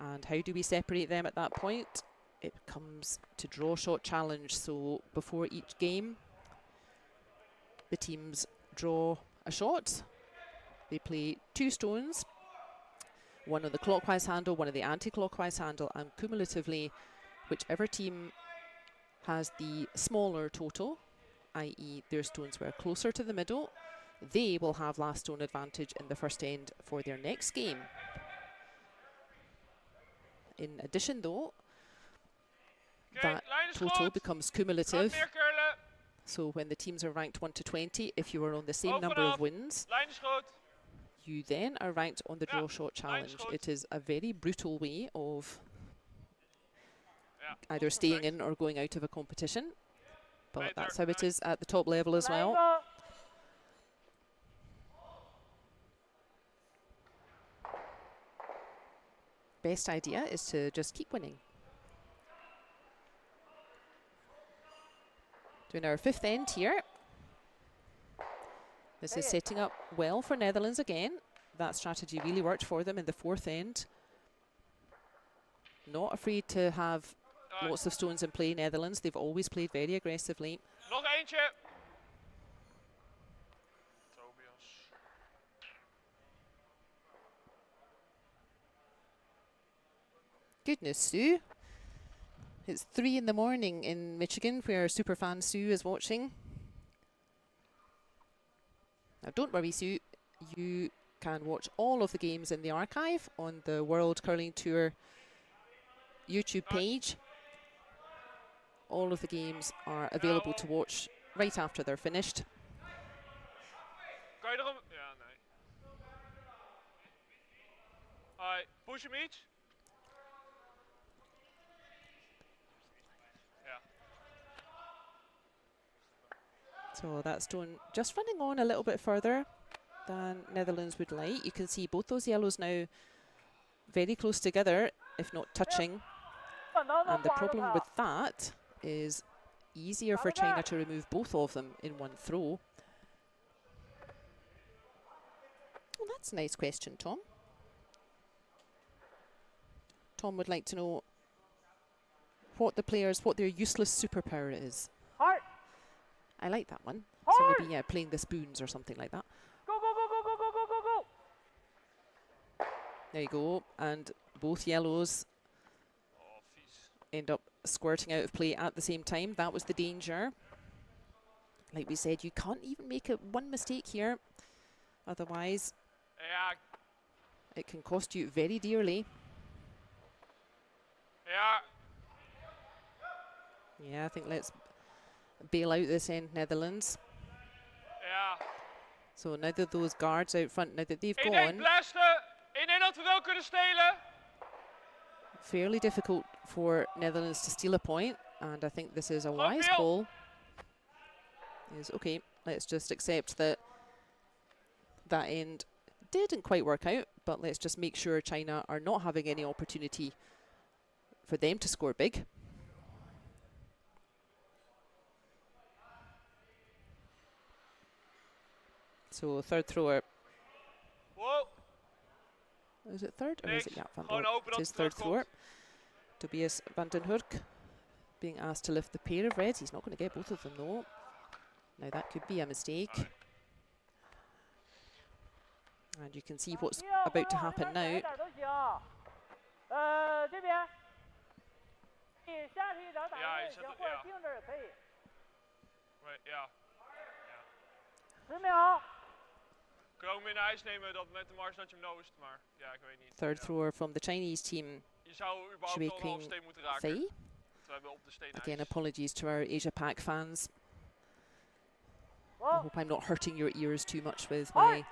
And how do we separate them at that point? It comes to draw shot challenge. So before each game, the teams draw a shot. They play 2 stones, one on the clockwise handle, one on the anti-clockwise handle, and cumulatively, whichever team has the smaller total, i.e. their stones were closer to the middle, they will have last stone advantage in the first end for their next game. In addition, though, Oké, that lijn is total goed. becomes Gaat cumulative. meer curlen. So when the teams are ranked 1 to 20, if you are on the same Open number up. of wins, Lijn is goed. you then are ranked on the Yeah, draw shot challenge. good. It is a very brutal way of Ja, either dat is staying perfect. in or going out of a competition. But Beter, that's how it nice. is at the top level as 来一 well. 个， Best idea is to just keep winning. Doing our 5th end here. This is setting up well for Netherlands again. That strategy really worked for them in the 4th end. Not afraid to have lots of stones in play, Netherlands. They've always played very aggressively. Nog eentje. Tobias. Goodness, Sue. It's 3 in the morning in Michigan where superfan Sue is watching. Now don't worry, Sue. You can watch all of the games in the archive on the World Curling Tour YouTube page. All of the games are available to watch right after they're finished. Kan je erom? Ja, nee. Hi, push hem iets. Ja. So that stone just running on a little bit further than Netherlands would like. You can see both those yellows now very close together, if not touching. 能不能 And the 挂着 problem 它 with that is easier for China to remove both of them in one throw. Well, that's a nice question, Tom. Tom would like to know what their useless superpower is. ，hard， I like that one. So maybe, yeah, playing the spoons or something like that. go go go go go go go go go。 There you go. And both yellows Oh, vies. end up squirting out of play at the same time. That was the danger. Like we said, you can't even make one mistake here. Otherwise, Ja, it can cost you very dearly. ja. Yeah, I think let's bail out this end, Netherlands. Ja. So now that those guards out front, now that they've Ik denk gone, blasten. Ik denk dat we wel kunnen stelen. fairly difficult for Netherlands to steal a point. And I think this is a wise Ramsfjell. call. Is okay, let's just accept that that end didn't quite work out, but let's just make sure China are not having any opportunity for them to score big. So third thrower. Wow. Is it third or is it? Niks. Yeah, Van Gewoon der hopen It dat is het third terugkomt. thrower. Tobias van den Hurk being asked to lift the pair of reds. He's not going to get both of them though. Now that could be a mistake. And you can see what's about to happen now. 都行。这边，你下去找打Ja, 也 je 行， zet het- 或者 ja. 定这儿也可以。 Right, ja. 10 秒。 Ik kan ook meer naar huis nemen dat met de mars dat je hem noost, maar ja, ik weet niet. Third Ja. thrower from the Chinese team, Je zou überhaupt Shui al een halve Qing steen moeten raken. Fei. We hebben op de steen Again, ijs. apologies to our Asia Pac fans. I 哦， hope I'm not hurting your ears too much with my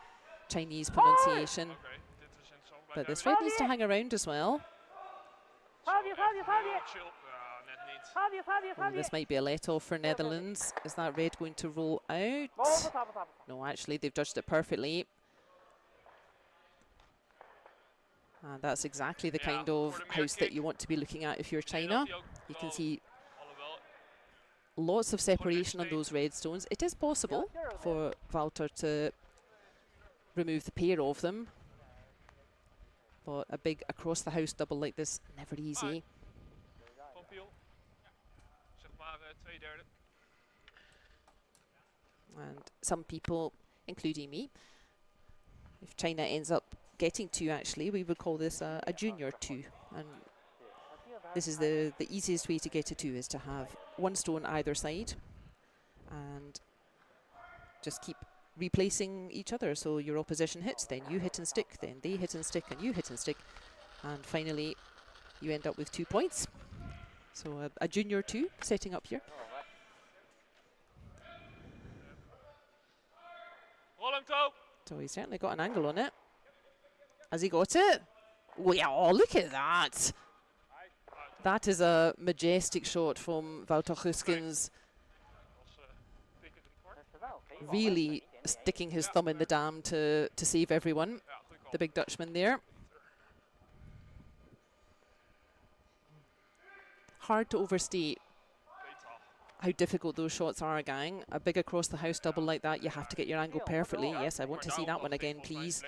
Chinese pronunciation. Oké, dit is interessant. But this Blijf red needs to hang around as well. 擦地擦地擦地 heel chill. Ja, net niet. 擦地擦地擦 Oh, 地。 this might be a let-off for Netherlands. Is that red going to roll 不 out? 不擦不擦不擦。 No, actually, they've judged it perfectly. And that's exactly the Yeah, kind of for the house that kick. you want to be looking at if you're Ik denk China. dat hij ook You can wel- see alhoewel, lots of separation on stain. those red stones. It is possible for Walter to remove the pair of them. But a big across-the-house double like this, never easy. Van Piel. Zeg maar 2/3. And some people, including me, if China ends up getting 2 actually, we would call this a junior 2. And this is the easiest way to get a 2 is to have one stone either side and just keep replacing each other. So your opposition hits, then you hit and stick, then they hit and stick, and you hit and stick. And finally, you end up with 2 points. So a junior 2 setting up here. Roll him toe. So he certainly got an angle on it. Has he got it? Oh, yeah, oh, look at that. That is a majestic shot from Wouter Gosgens. Really sticking his thumb in the dam to save everyone. The big Dutchman there. Hard to overstate how difficult those shots are, gang. A big across the house double like that, you have to get your angle perfectly. Yes, I want to see that one again, please.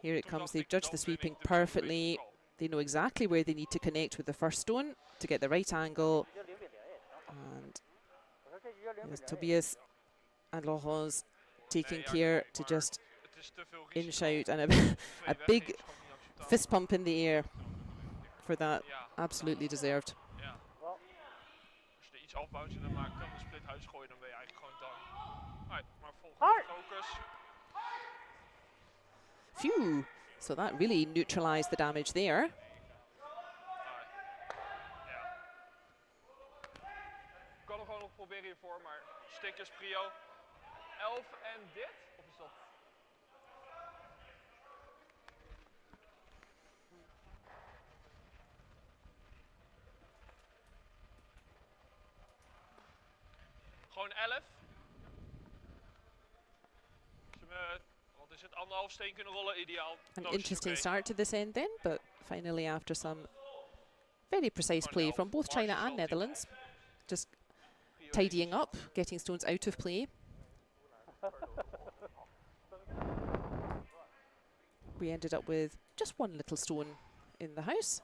Here it comes. They've judged the sweeping perfectly. They know exactly where they need to connect with the first stone to get the right angle. And there's Tobias and Laurence taking care to just inch out, and a big fist pump in the air for that. Absolutely deserved. Afbouwtje dan maak kan de split huis gooien, dan ben je eigenlijk gewoon done. Right, maar volgende focus. Phew. So that really neutralized the damage there. Ja. Kan er gewoon nog proberen hiervoor, maar stikjes prio. 11 en dit? Of is dat? Gewoon 11. Wat is het? 1,5 steen kunnen rollen, ideaal. An interesting start to this end then, but finally after some very precise play from both China and Netherlands, just tidying up, getting stones out of play. We ended up with just one little stone in the house.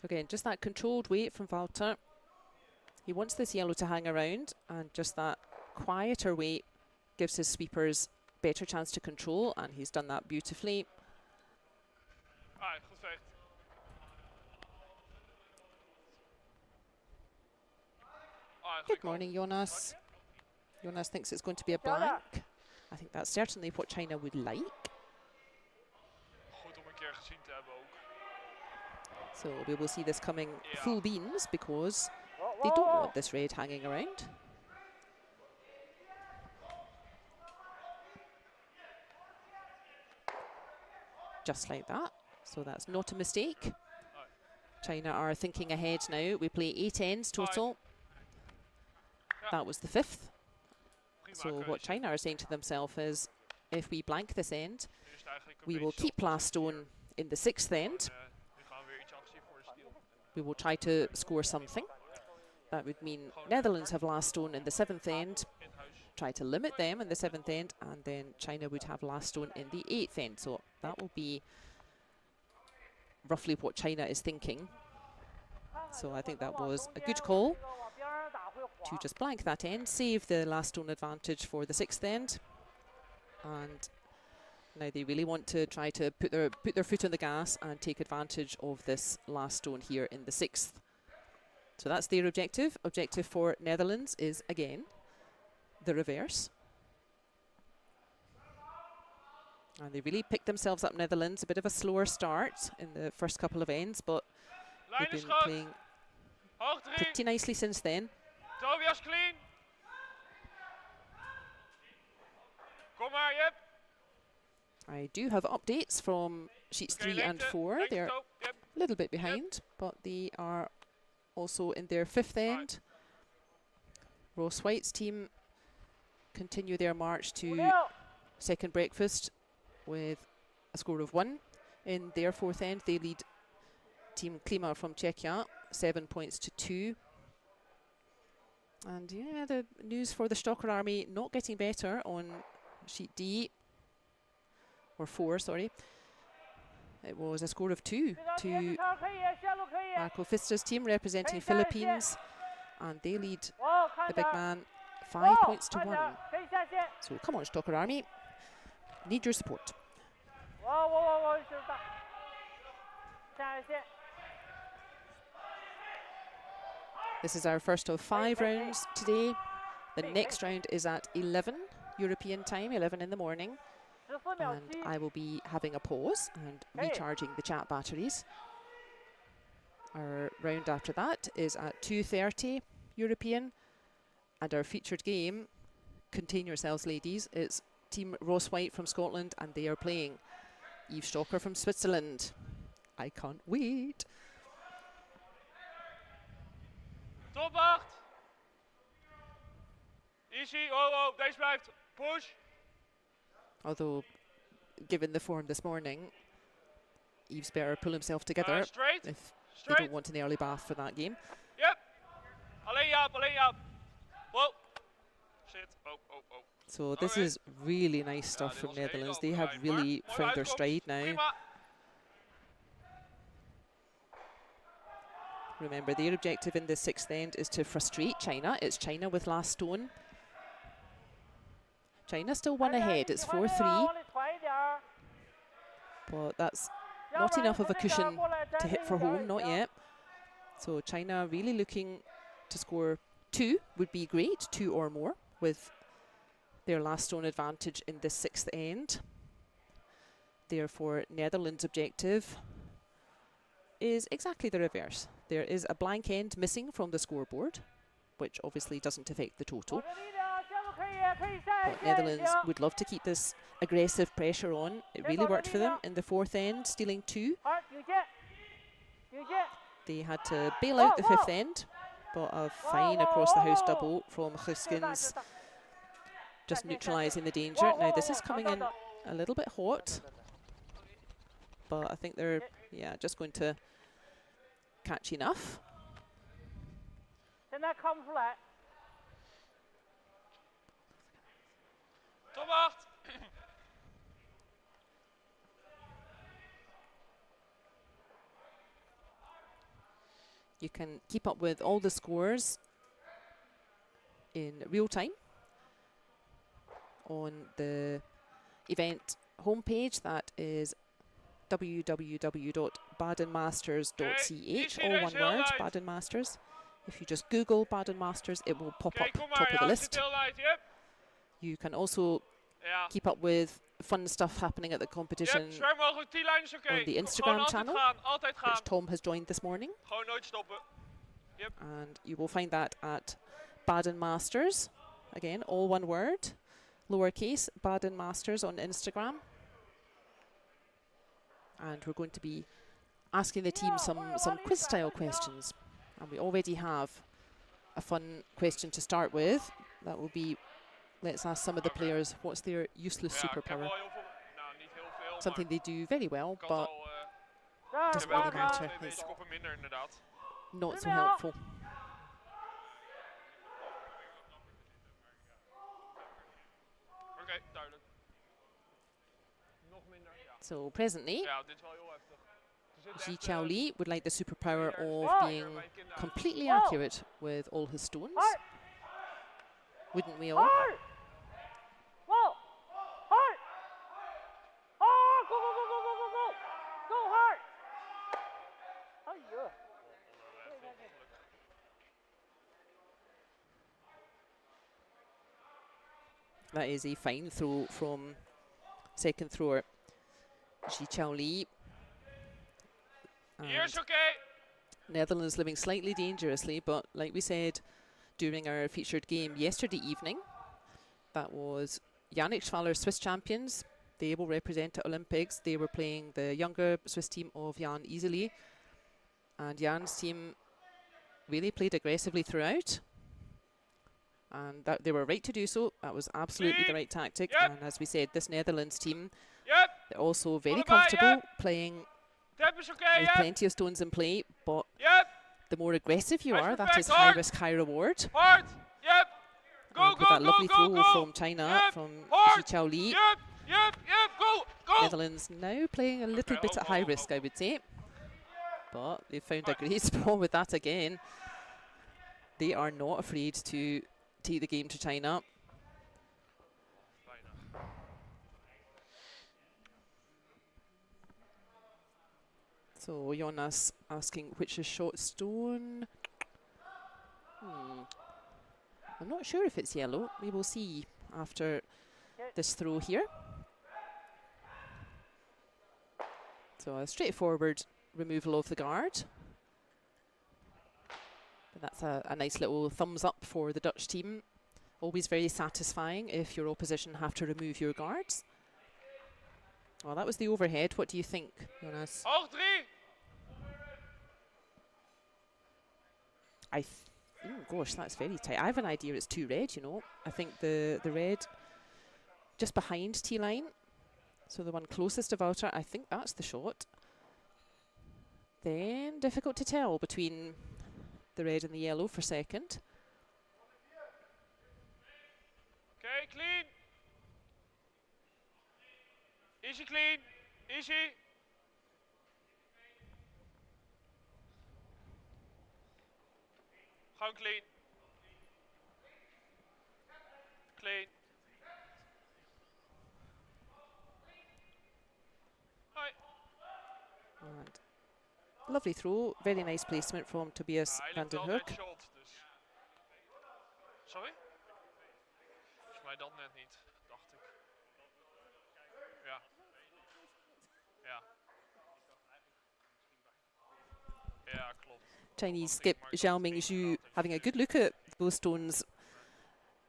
Again, just that controlled weight from Wouter. He wants this yellow to hang around, and just that quieter weight gives his sweepers better chance to control, and he's done that beautifully. Good morning, Jonas. Jonas thinks it's going to be a blank. I think that's certainly what China would like. So we will see this coming full beans because they don't want this red hanging around. Just like that. So that's not a mistake. China are thinking ahead now. We play 8 ends total. That was the 5th. So what China are saying to themselves is, if we blank this end, we will keep last stone in the 6th end. We will try to score something. That would mean Netherlands have last stone in the 7th end, try to limit them in the 7th end, and then China would have last stone in the 8th end. So that will be roughly what China is thinking. So I think that was a good call to just blank that end, save the last stone advantage for the 6th end. And now they really want to try to put their foot on the gas and take advantage of this last stone here in the 6th. So that's their objective. Objective for Netherlands is, again, the reverse. And they really picked themselves up, Netherlands. A bit of a slower start in the first couple of ends, but they've been playing pretty nicely since then. Tobias clean. Kom maar, yep. I do have updates from sheets 3 and 4. They're a little bit behind, but they are also in their 5th end. Ross Whyte's team continue their march to second breakfast with a score of 1. In their 4th end, they lead Team Klima from Czechia 7 points to 2. And yeah, the news for the Stocker Army not getting better on sheet D. Or 4, sorry. It was a score of 2 to Marco Pfister's team representing Philippines, and they lead the big man 5 points to 1. So come on, Stocker Army, need your support. 我是大。下一线。 This is our first of 5 rounds today. The next round is at 11 European time, 11 in the morning. And I will be having a pause and recharging the chat batteries. Our round after that is at 2:30 European. And our featured game, contain yourselves ladies, it's Team Whyte from Scotland and they are playing Eve Stocker from Switzerland. I can't wait. Top 8. Easy. Oh, deze blijft. Push. Although, given the form this morning, Eve's better pull himself together Straight. if they don't want an early bath for that game. Yep. Alleen Jaap. Whoa. Sit. Oh. So this is really nice stuff from Netherlands. They have really found their stride now. Prima. Remember, their objective in the 6th end is to frustrate China. It's China with last stone. China still one ahead. It's 4-3. But that's not enough of a cushion to hit for home, not yet. So China really looking to score 2 would be great, 2 or more, with their last stone advantage in the 6th end. Therefore, Netherlands' objective is exactly the reverse. There is a blank end missing from the scoreboard, which obviously doesn't affect the total. But Netherlands would love to keep this aggressive pressure on. It really worked for them in the 4th end, stealing 2. They had to bail out the 5th end, but a fine across the house double from Gosgens, just neutralising the danger. Now this is coming in a little bit hot, but I think they're just going to catch enough. Top 8. You can keep up with all the scores in real time on the event homepage. That is www.badenmasters.ch, all one word, Baden Masters. If you just Google Baden Masters, it will pop up top of the list. You can also keep up with fun stuff happening at the competition on the Instagram channel, which Tom has joined this morning. And you will find that at Baden Masters. Again, all one word, lowercase, Baden Masters on Instagram. And we're going to be asking the team some quiz-style questions. And we already have a fun question to start with. That will be, let's ask some of the players, what's their useless superpower? Something they do very well, but doesn't really matter. It's not so helpful. So presently, Li would like the superpower of being completely accurate with all his stones. Wouldn't we all? That is a fine throw from second thrower Li. Netherlands living slightly dangerously, but like we said during our featured game yesterday evening, that was Yannick Schwaller, Swiss champions. They will represent at Olympics. They were playing the younger Swiss team of Jan Iseli, and Jan's team really played aggressively throughout. And that they were right to do so. That was absolutely the right tactic. And as we said, this Netherlands team, they're also very comfortable playing with plenty of stones in play. But the more aggressive you are, that is high risk, high reward. And with that lovely throw from China, from Li. Netherlands now playing a little bit at high risk, I would say. But they found a great spot with that again. They are not afraid to take the game to China. So Jonas asking which is shot stone. I'm not sure if it's yellow. We will see after this throw here. So a straightforward removal of the guard. But that's a nice little thumbs up for the Dutch team. Always very satisfying if your opposition have to remove your guards. Well, that was the overhead. What do you think, Jonas? Hoog 3! Gosh, that's very tight. I have an idea it's 2 red, you know. I think the red just behind T-line. So the one closest to Wouter, I think that's the shot. Then difficult to tell between the red and the yellow for second. Okay, clean. Easy clean. Easy. Gewoon clean. Clean. Hi. And lovely throw. Very nice placement from Tobias van den Hoek. Shot, dus. Sorry? Volgens mij dat net niet, dacht ik. Ja. Ja. Ja, klopt. Chinese skip Zhao Mingzhu having a good look at those stones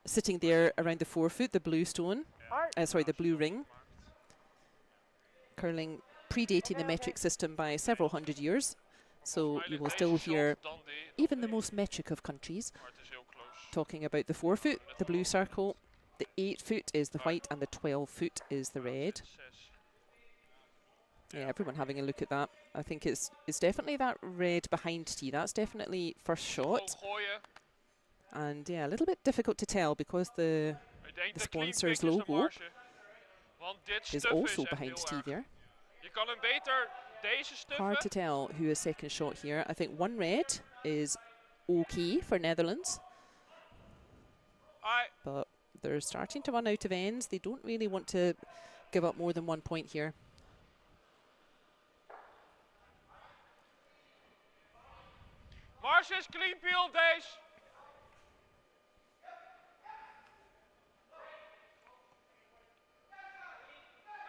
sitting there around the forefoot, the blue stone, sorry, the blue ring. Curling predating the metric system by several hundred years. So you will still hear even the most metric of countries talking about the 4 foot, the blue circle, the 8 foot is the white, and the 12 foot is the red. Yeah, everyone having a look at that. I think it's definitely that red behind T. That's definitely first shot. And yeah, a little bit difficult to tell because the sponsor's logo is also behind T there. Hard to tell who is second shot here. I think 1 red is okay for Netherlands. But they're starting to run out of ends. They don't really want to give up more than 1 point here. Marcius, clean peel deze.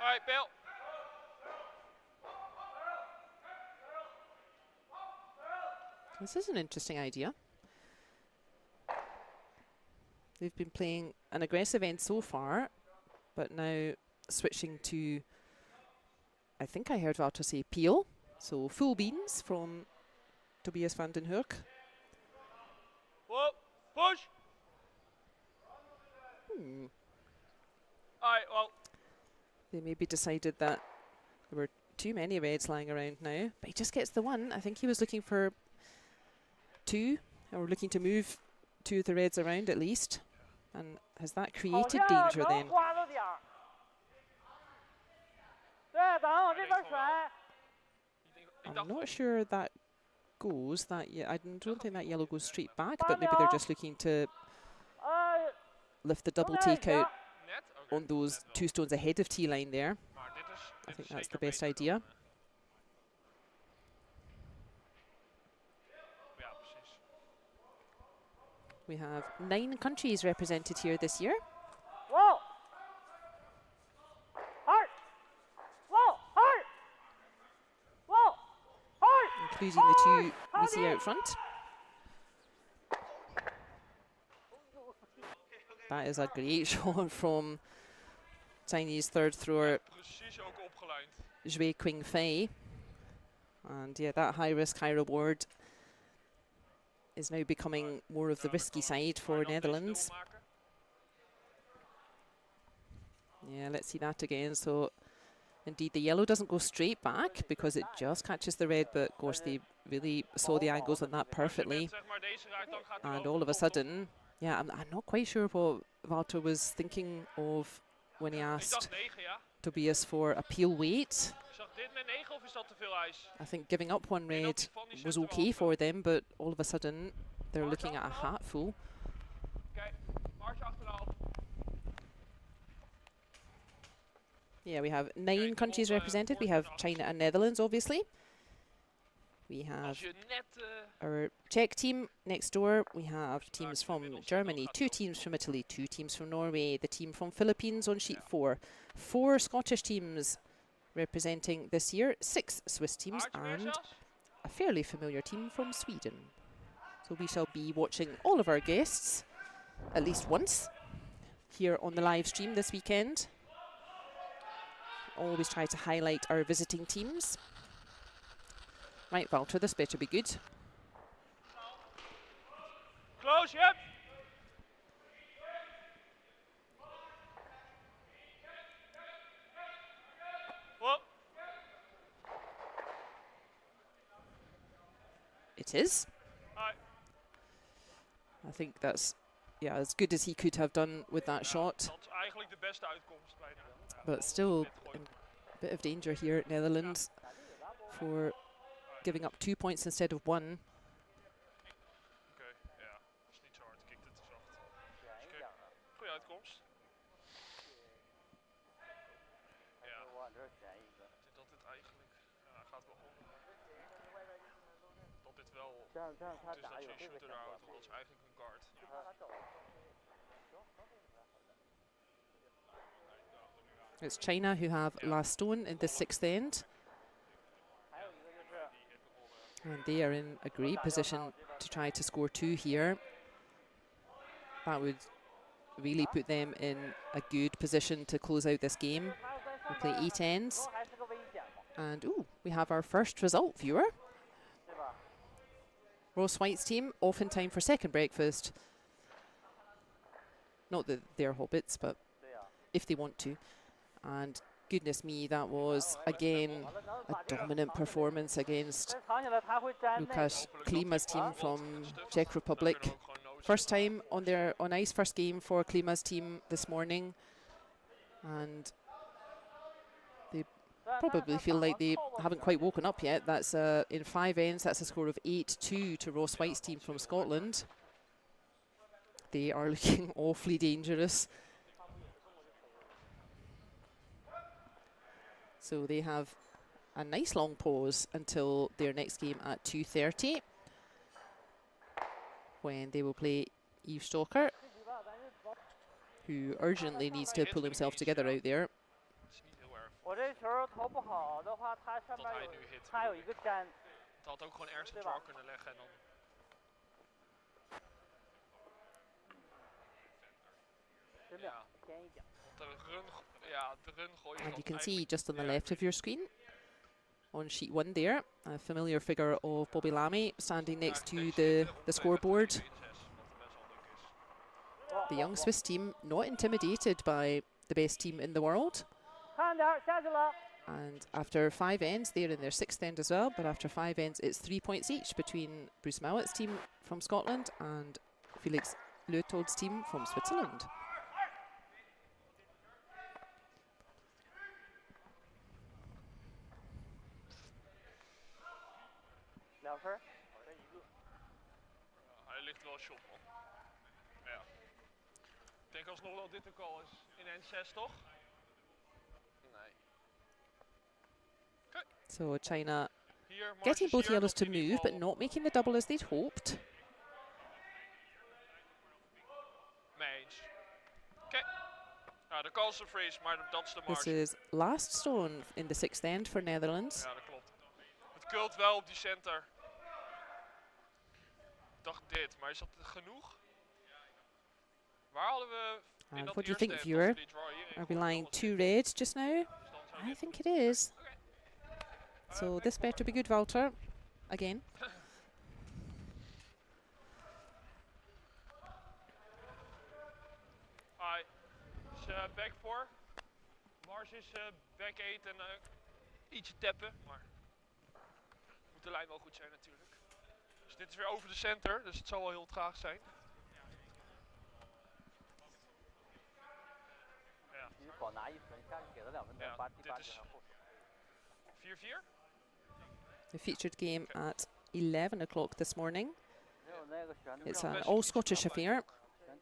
Alright, Bill. This is an interesting idea. They've been playing an aggressive end so far, but now switching to, I think I heard Wouter say peel, so full beans from Tobias van den Hoek. Whoa, push! Alright, well. They maybe decided that there were too many reds lying around now, but he just gets the 1. I think he was looking for 2, or looking to move 2 of the reds around at least. And has that created danger then? I'm not sure that goes. I don't think that yellow goes straight back, but maybe they're just looking to lift the double take out on those 2 stones ahead of T-line there. I think that's the best idea. We have 9 countries represented here this year. Whoa! Hard! Whoa! Hard! Whoa! Hard! Including the 2 we see out front. That is a great shot from Chinese third thrower Zhui Qingfei. And yeah, that high risk, high reward is now becoming more of the risky side for Netherlands. Yeah, let's see that again. So indeed the yellow doesn't go straight back because it just catches the red, but of course they really saw the angles on that perfectly. And all of a sudden, yeah, I'm not quite sure what Wouter was thinking of when he asked Tobias for a peel weight. I think giving up 1 red was okay for them, but all of a sudden they're looking at a hatful. Yeah, we have 9 countries represented. We have China and Netherlands, obviously. We have Als je net... our Czech team next door. We have teams from Germany, 2 teams from Italy, 2 teams from Norway, the team from Philippines on sheet 4. 4 Scottish teams representing this year, 6 Swiss teams, and a fairly familiar team from Sweden. So we shall be watching all of our guests at least once here on the live stream this weekend. Always try to highlight our visiting teams. Right, Walter, this better be good. Close, yep. Well. It is. I think that's, yeah, as good as he could have done with that shot. Dat is eigenlijk de beste uitkomst bijna. But still in a bit of danger here at Netherlands for giving up 2 points instead of 1. Oké, ja, dat is niet zo hard. Kikt het te zacht. Oké, goede uitkomst. Ja, ik denk dat dit eigenlijk gaat wel om. Dat dit wel goed is dat je je shooter houdt, want dat is eigenlijk een guard. It's China who have last stone in the 6th end. And they are in a great position to try to score 2 here. That would really put them in a good position to close out this game. We play 8 ends. And ooh, we have our first result, viewer. Ross Whyte's team off in time for second breakfast. Not that they're hobbits, but if they want to. And goodness me, that was again a dominant performance against Lukas Klima's team from Czech Republic. First time on ice, first game for Klima's team this morning, and they probably feel like they haven't quite woken up yet. That's in 5 ends. That's a score of 8-2 to Ross Whyte's team from Scotland. They are looking awfully dangerous. So they have a nice long pause until their next game at 2:30, when they will play Yves Stoker, who urgently needs to pull himself together out there. Dat hij nu hit. Het had ook gewoon ergens een draw kunnen leggen en dan... Ja. And you can see just on the left of your screen, on sheet 1 there, a familiar figure of Bobby Lammy standing next to the scoreboard. The young Swiss team not intimidated by the best team in the world. And after 5 ends, they're in their 6th end as well, but after 5 ends it's 3 points each between Bruce Mouat's team from Scotland and Felix Luethold's team from Switzerland. Hij ligt wel shot, man. Ja. Ik denk alsnog dat dit ook al is in N6, toch? Nee. Okay. So China getting both yellows to move, but not making the double as they'd hoped. Mee eens. Oké. Nou, de Carson freeze, maar dat is de marge. This is last stone in the 6th end for Netherlands. Ja, dat klopt. Het kult wel op die center. Ik dacht dit, maar is dat genoeg? Waar hadden we in dat what do you eerste think, end viewer? als we die draw hierin Are we gooien, lying alles 2 in? reds just now? Dus dan zou I dit think goed. it is. Oké. So this better be good, Walter. Again. Hi. Dus back 4. Mars is back 8 en ietsje tappen, maar moet de lijn wel goed zijn natuurlijk. Dus dit is weer over de center, dus het zal wel heel traag zijn. Ja. Ja, dit is 4-4. The featured game at 11 o'clock this morning. It's an all-Scottish affair.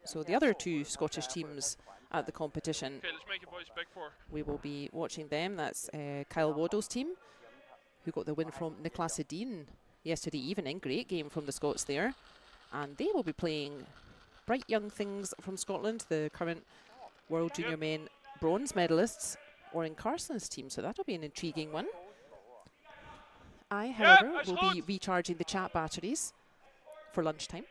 So the other 2 Scottish teams at the competition, Okay, let's make it boys back 4. we will be watching them. That's Kyle Waddell's team, who got the win from Niklas Edin yesterday evening. Great game from the Scots there. And they will be playing bright young things from Scotland, the current World Junior Men bronze medalists, or in Carson's team, so that'll be an intriguing one. I, however, will be recharging the chat batteries for lunchtime.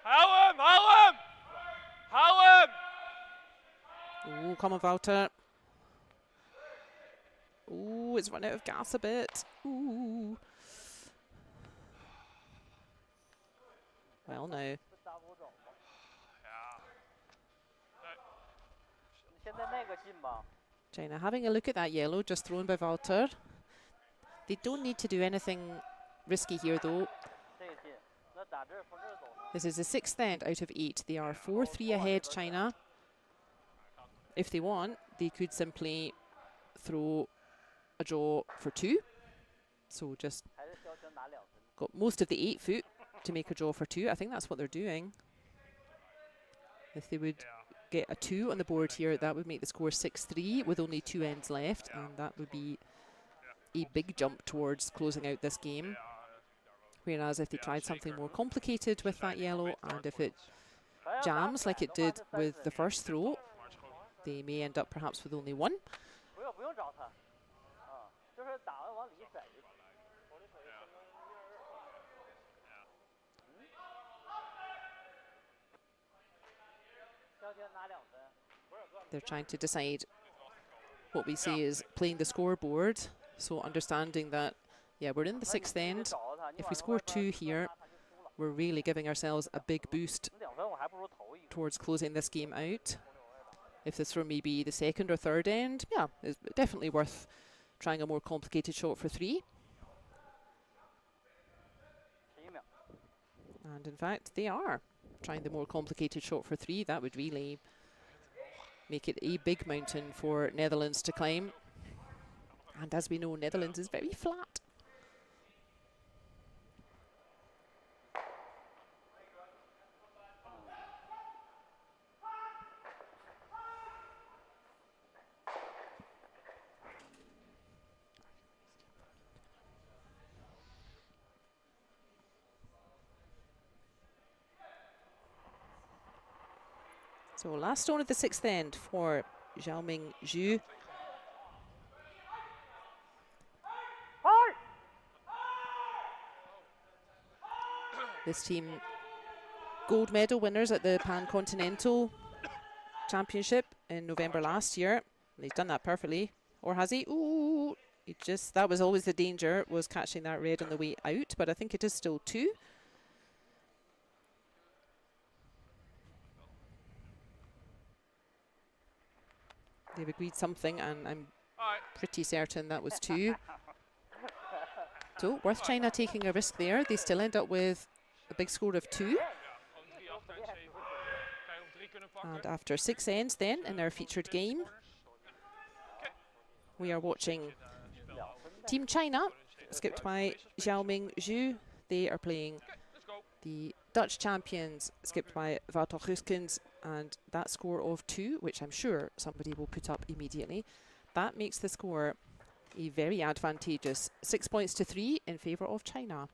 Hou hem, hou hem! Hou hem! Ooh, come on, Wouter. Ooh, it's run out of gas a bit. Ooh. Well, no. China having a look at that yellow just thrown by Wouter. They don't need to do anything risky here, though. This is the 6th end out of 8. They are 4-3 ahead, China. If they want, they could simply throw a draw for 2. So just got most of the 8 foot to make a draw for 2. I think that's what they're doing. If they would get a 2 on the board here, that would make the score 6-3 with only 2 ends left, and that would be a big jump towards closing out this game. Whereas if they tried something more complicated with that yellow, and if it jams like it did with the first throw, they may end up perhaps with only 1. They're trying to decide what we say is playing the scoreboard, so understanding that, yeah, we're in the 6th end. If we score 2 here, we're really giving ourselves a big boost towards closing this game out. If this were maybe the 2nd or 3rd end, yeah, it's definitely worth trying a more complicated shot for 3. And in fact, they are trying the more complicated shot for 3. That would really make it a big mountain for Netherlands to climb. And as we know, Netherlands is very flat. So last stone at the 6th end for Xiaoming Zhu. This team, gold medal winners at the Pan-Continental Championship in November last year. He's done that perfectly. Or has he? Ooh, that was always the danger, was catching that red on the way out, but I think it is still 2. They've agreed something, and I'm pretty certain that was 2. So, worth China taking a risk there. They still end up with a big score of 2. And after 6 ends then in our featured game, we are watching Team China, skipped by Xiaoming Zhu. They are playing the Dutch champions, skipped by Waddell Gosgens, and that score of 2, which I'm sure somebody will put up immediately, that makes the score a very advantageous 6 points to 3 in favour of China.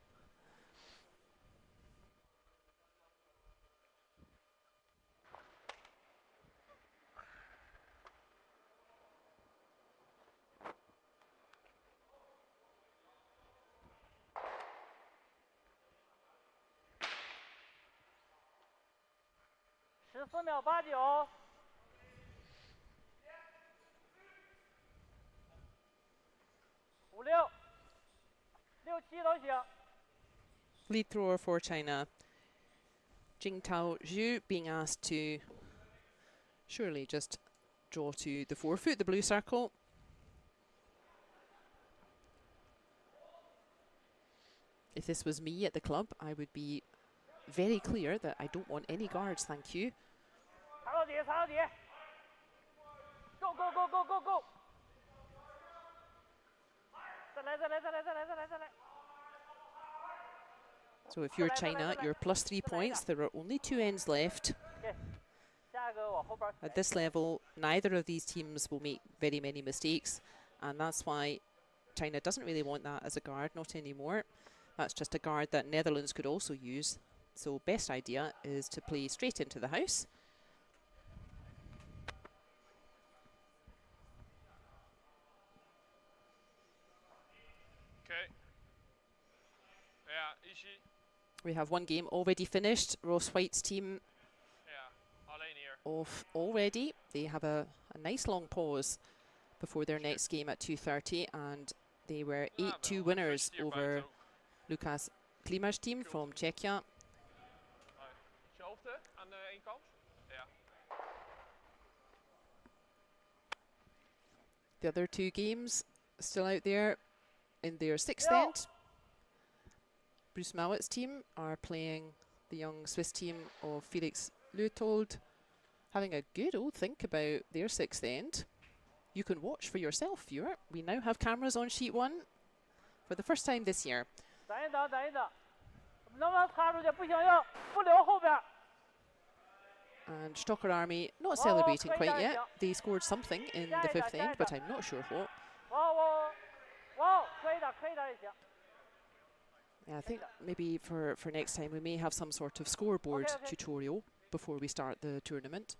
Lead thrower for China, Jingtao Zhu, being asked to surely just draw to the 4 foot, the blue circle. If this was me at the club, I would be very clear that I don't want any guards, thank you. Go, go, go, go, go, go. So if you're China, you're plus 3 points. There are only 2 ends left. At this level, neither of these teams will make very many mistakes, and that's why China doesn't really want that as a guard, not anymore. That's just a guard that Netherlands could also use. So best idea is to play straight into the house. Okay. Yeah, easy. We have one game already finished. Whyte's team Yeah, alleen hier. off already. They have a nice long pause before their next game at 2:30, and they were 8-2 winners over Lucas Klima's team from Czechia. Hetzelfde aan de één kant? Ja. The other two games still out there in their sixth end. Mouat's team are playing the young Swiss team of Felix Luethold, having a good old think about their sixth end. You can watch for yourself, viewer. We now have cameras on sheet 1 for the first time this year. And Stocker Army not celebrating quite yet. They scored something in the fifth end, but I'm not sure what. Yeah, I think maybe for next time we may have some sort of scoreboard tutorial before we start the tournament.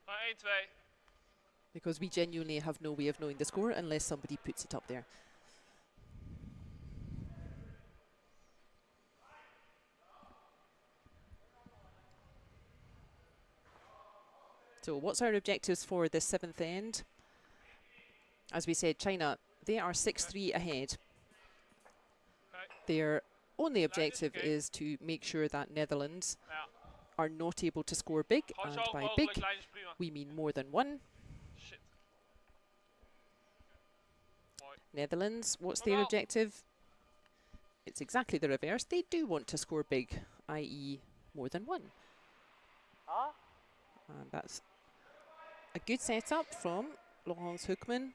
1-2. Because we genuinely have no way of knowing the score unless somebody puts it up there. So what's our objectives for this seventh end? As we said, China, they are 6-3 ahead. Their only objective is to make sure that Netherlands are not able to score big, and by big, we mean more than one. Netherlands, what's their objective? It's exactly the reverse. They do want to score big, i.e. more than one. And that's a good setup from Laurence Hoekman.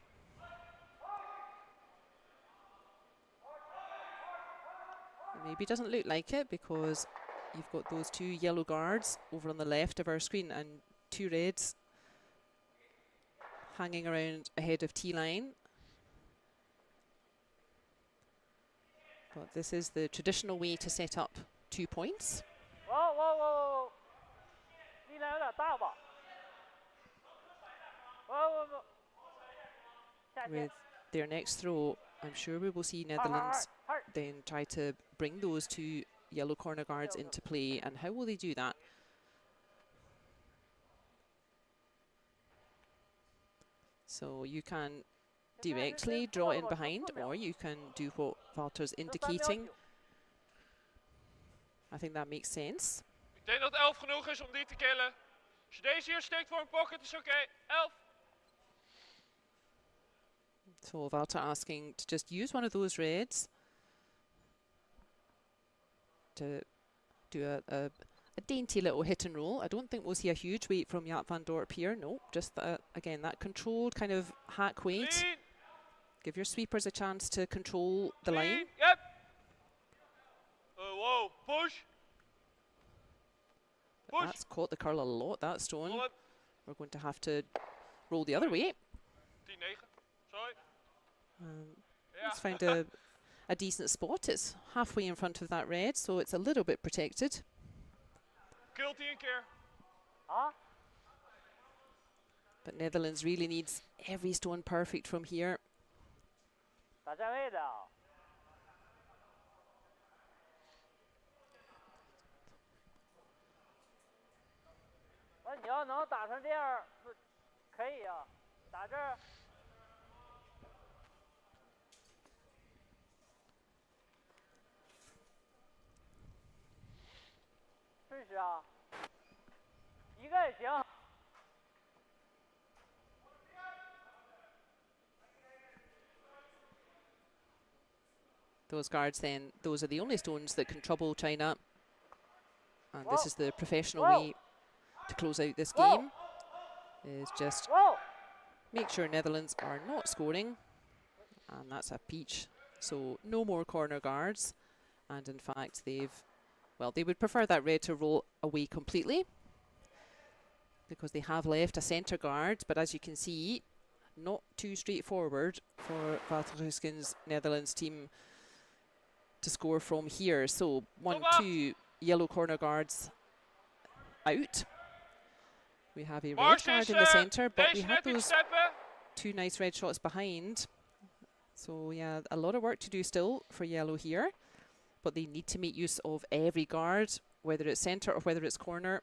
Maybe doesn't look like it because you've got those two yellow guards over on the left of our screen and two reds hanging around ahead of T-line. But this is the traditional way to set up 2 points. With their next throw, I'm sure we will see Netherlands then try to bring those two yellow corner guards into play. And how will they do that? So you can directly draw in behind, or you can do what Walter's indicating. I think that makes sense. Ik denk dat 11 genoeg is om die te killen. Als je deze hier steekt voor een pocket is oké. 11. So Walter asking to just use one of those reds to do a dainty little hit and roll. I don't think we'll see a huge weight from Jaap van Dorp here. No, just again that controlled kind of hack weight. Clean. Give your sweepers a chance to control the line. Yep. Whoa, push. Push. That's caught the curl a lot, that stone. We're going to have to roll the other way. 10-9. Sorry. Let's find a decent spot. It's halfway in front of that red, so it's a little bit protected. Kilt die een keer. But Netherlands really needs every stone perfect from here. Those guards then, those are the only stones that can trouble China. And this is the professional way to close out this game, is just make sure Netherlands are not scoring. And that's a peach. So no more corner guards. And in fact, they would prefer that red to roll away completely, because they have left a centre guard. But as you can see, not too straightforward for Gosgens Netherlands team to score from here. So 1, 2 yellow corner guards out. We have a red card in the centre, but we had those 2 nice red shots behind. So yeah, a lot of work to do still for yellow here, but they need to make use of every guard, whether it's centre or whether it's corner.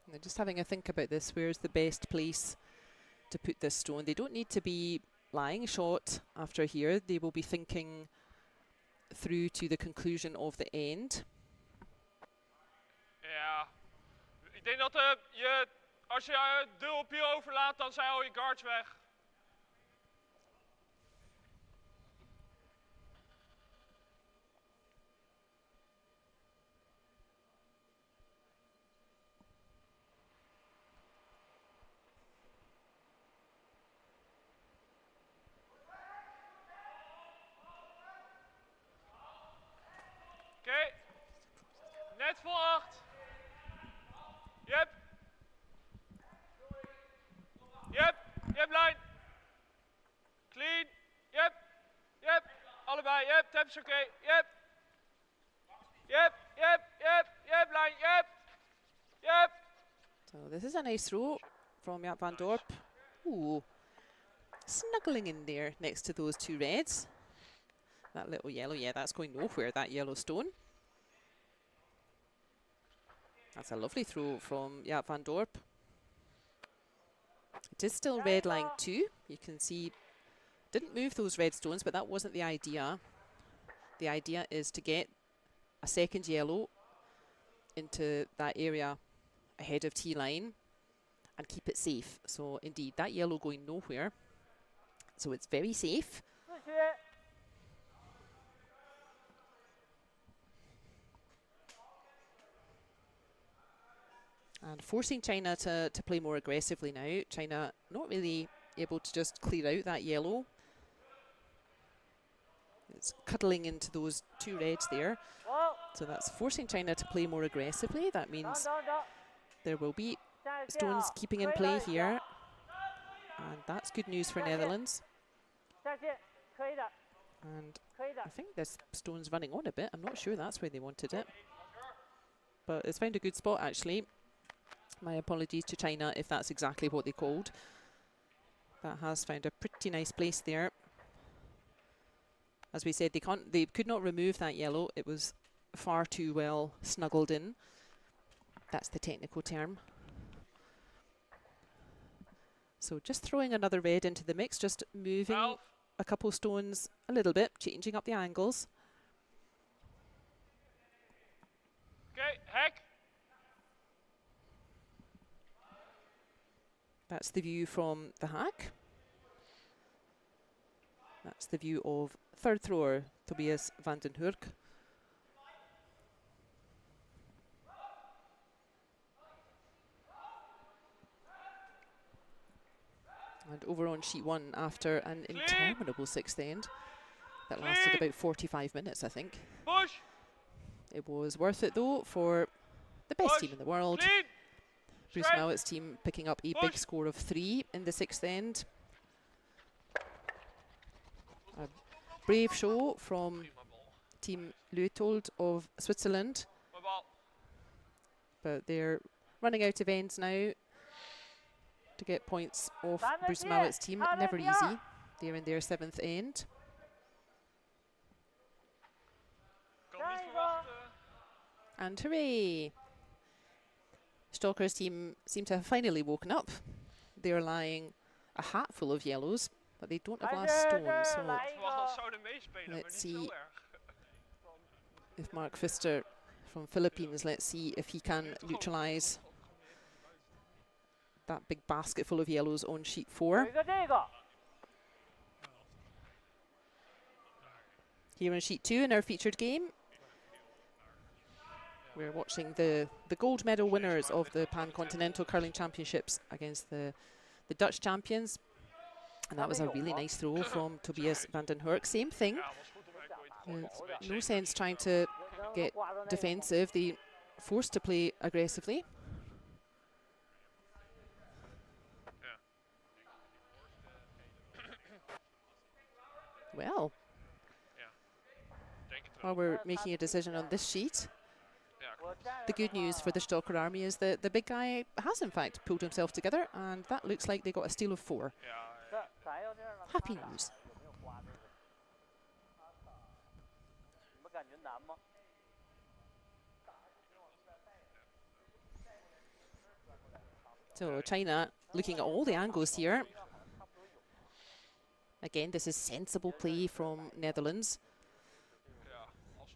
And they're just having a think about this. Where's the best place to put this stone? They don't need to be lying shot after here. They will be thinking through to the conclusion of the end. Ja, ik denk dat als je deur op hier overlaat, dan zijn al je guards weg. Oké, net voor 8. Yep. Yep, yep, line. Clean. Yep, yep. Allebei, yep, temp's oké. Yep. Yep, yep, yep, yep, line, yep. Yep. So this is a nice throw from Jaap van Dorp. Ooh, snuggling in there next to those 2 reds. That little yellow, yeah, that's going nowhere, that yellow stone. That's a lovely throw from Jaap van Dorp. It is still red line 2. You can see, didn't move those red stones, but that wasn't the idea. The idea is to get a second yellow into that area ahead of T-line and keep it safe. So indeed, that yellow going nowhere. So it's very safe. And forcing China to play more aggressively now. China not really able to just clear out that yellow. It's cuddling into those 2 reds there. So that's forcing China to play more aggressively. That means there will be stones keeping in play here. And that's good news for Netherlands. And I think this stone's running on a bit. I'm not sure that's where they wanted it. But it's found a good spot actually. My apologies to China if that's exactly what they called. That has found a pretty nice place there. As we said, they could not remove that yellow. It was far too well snuggled in. That's the technical term. So just throwing another red into the mix, just moving a couple stones a little bit, changing up the angles. Okay, heck. That's the view from the hack. That's the view of third thrower, Tobias van den Hurk. And over on sheet 1 after an interminable 6th end that lasted about 45 minutes, I think. Push. It was worth it though for the best team in the world. Bruce Mouat's team picking up a big score of 3 in the 6th end. A brave show from team Luethold of Switzerland. But they're running out of ends now to get points off Bruce Mouat's team. Never easy. They're in their 7th end. And hooray! Stalker's team seem to have finally woken up. They're lying a hat full of yellows, but they don't have last stone. So let's see if Mark Pfister from Philippines, let's see if he can neutralize that big basket full of yellows on sheet 4. Here on sheet 2 in our featured game, we're watching the gold medal winners of the Pan-Continental Curling Championships against the Dutch champions. And that was a really nice throw from Tobias van den Hurk. Same thing. No sense trying to get defensive. They forced to play aggressively. Well, Ja. Denk het while wel. we're making a decision on this sheet, Ja, klopt. the good news for the Stocker Army is that the big guy has in fact pulled himself together, and that looks like they got a steal of 4. Ja, 咱要这样的 Happy 他俩 news. 有没有刮这个？你们感觉难吗？ So China looking at all the angles here. Again, this is sensible play from Netherlands. ja, alsnog. Want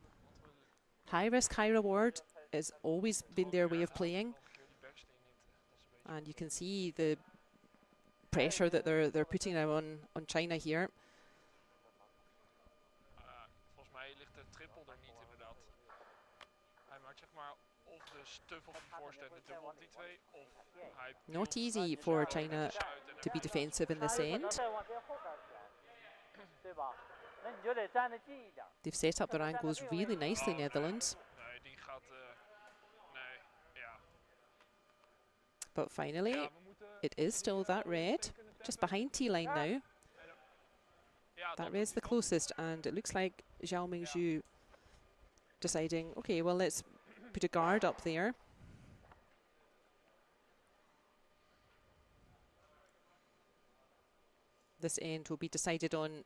we High risk, high reward has always been their way of playing, nog een keer die backsteen niet. Dat is een beetje... and you can see the pressure that they're putting now on China here. Volgens mij ligt de triple er niet inderdaad. Hij maakt zeg maar of de stuff of de voorstand de dubbel op die twee, of hij... Not easy for China to be defensive in this 他有可能 end. 再往边后边选，对吧？那你就得站得近一点。 They've set up their angles really nicely, Netherlands. Nee, die gaat... nee, ja. But finally, Ja, we moeten... it is still that red, just behind T-line now. Ja, That dat red's the closest, and it looks like Zhao Mingzhu deciding, okay, well, let's put a guard up there. This end will be decided on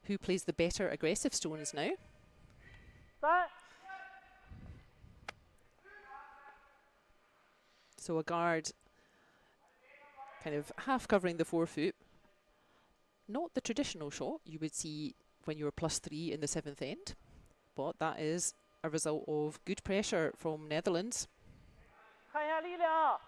who plays the better aggressive stones now. 3， So a guard kind of half covering the forefoot. Not the traditional shot you would see when you were +3 in the 7th end, but that is a result of good pressure from Netherlands. 看一下力量。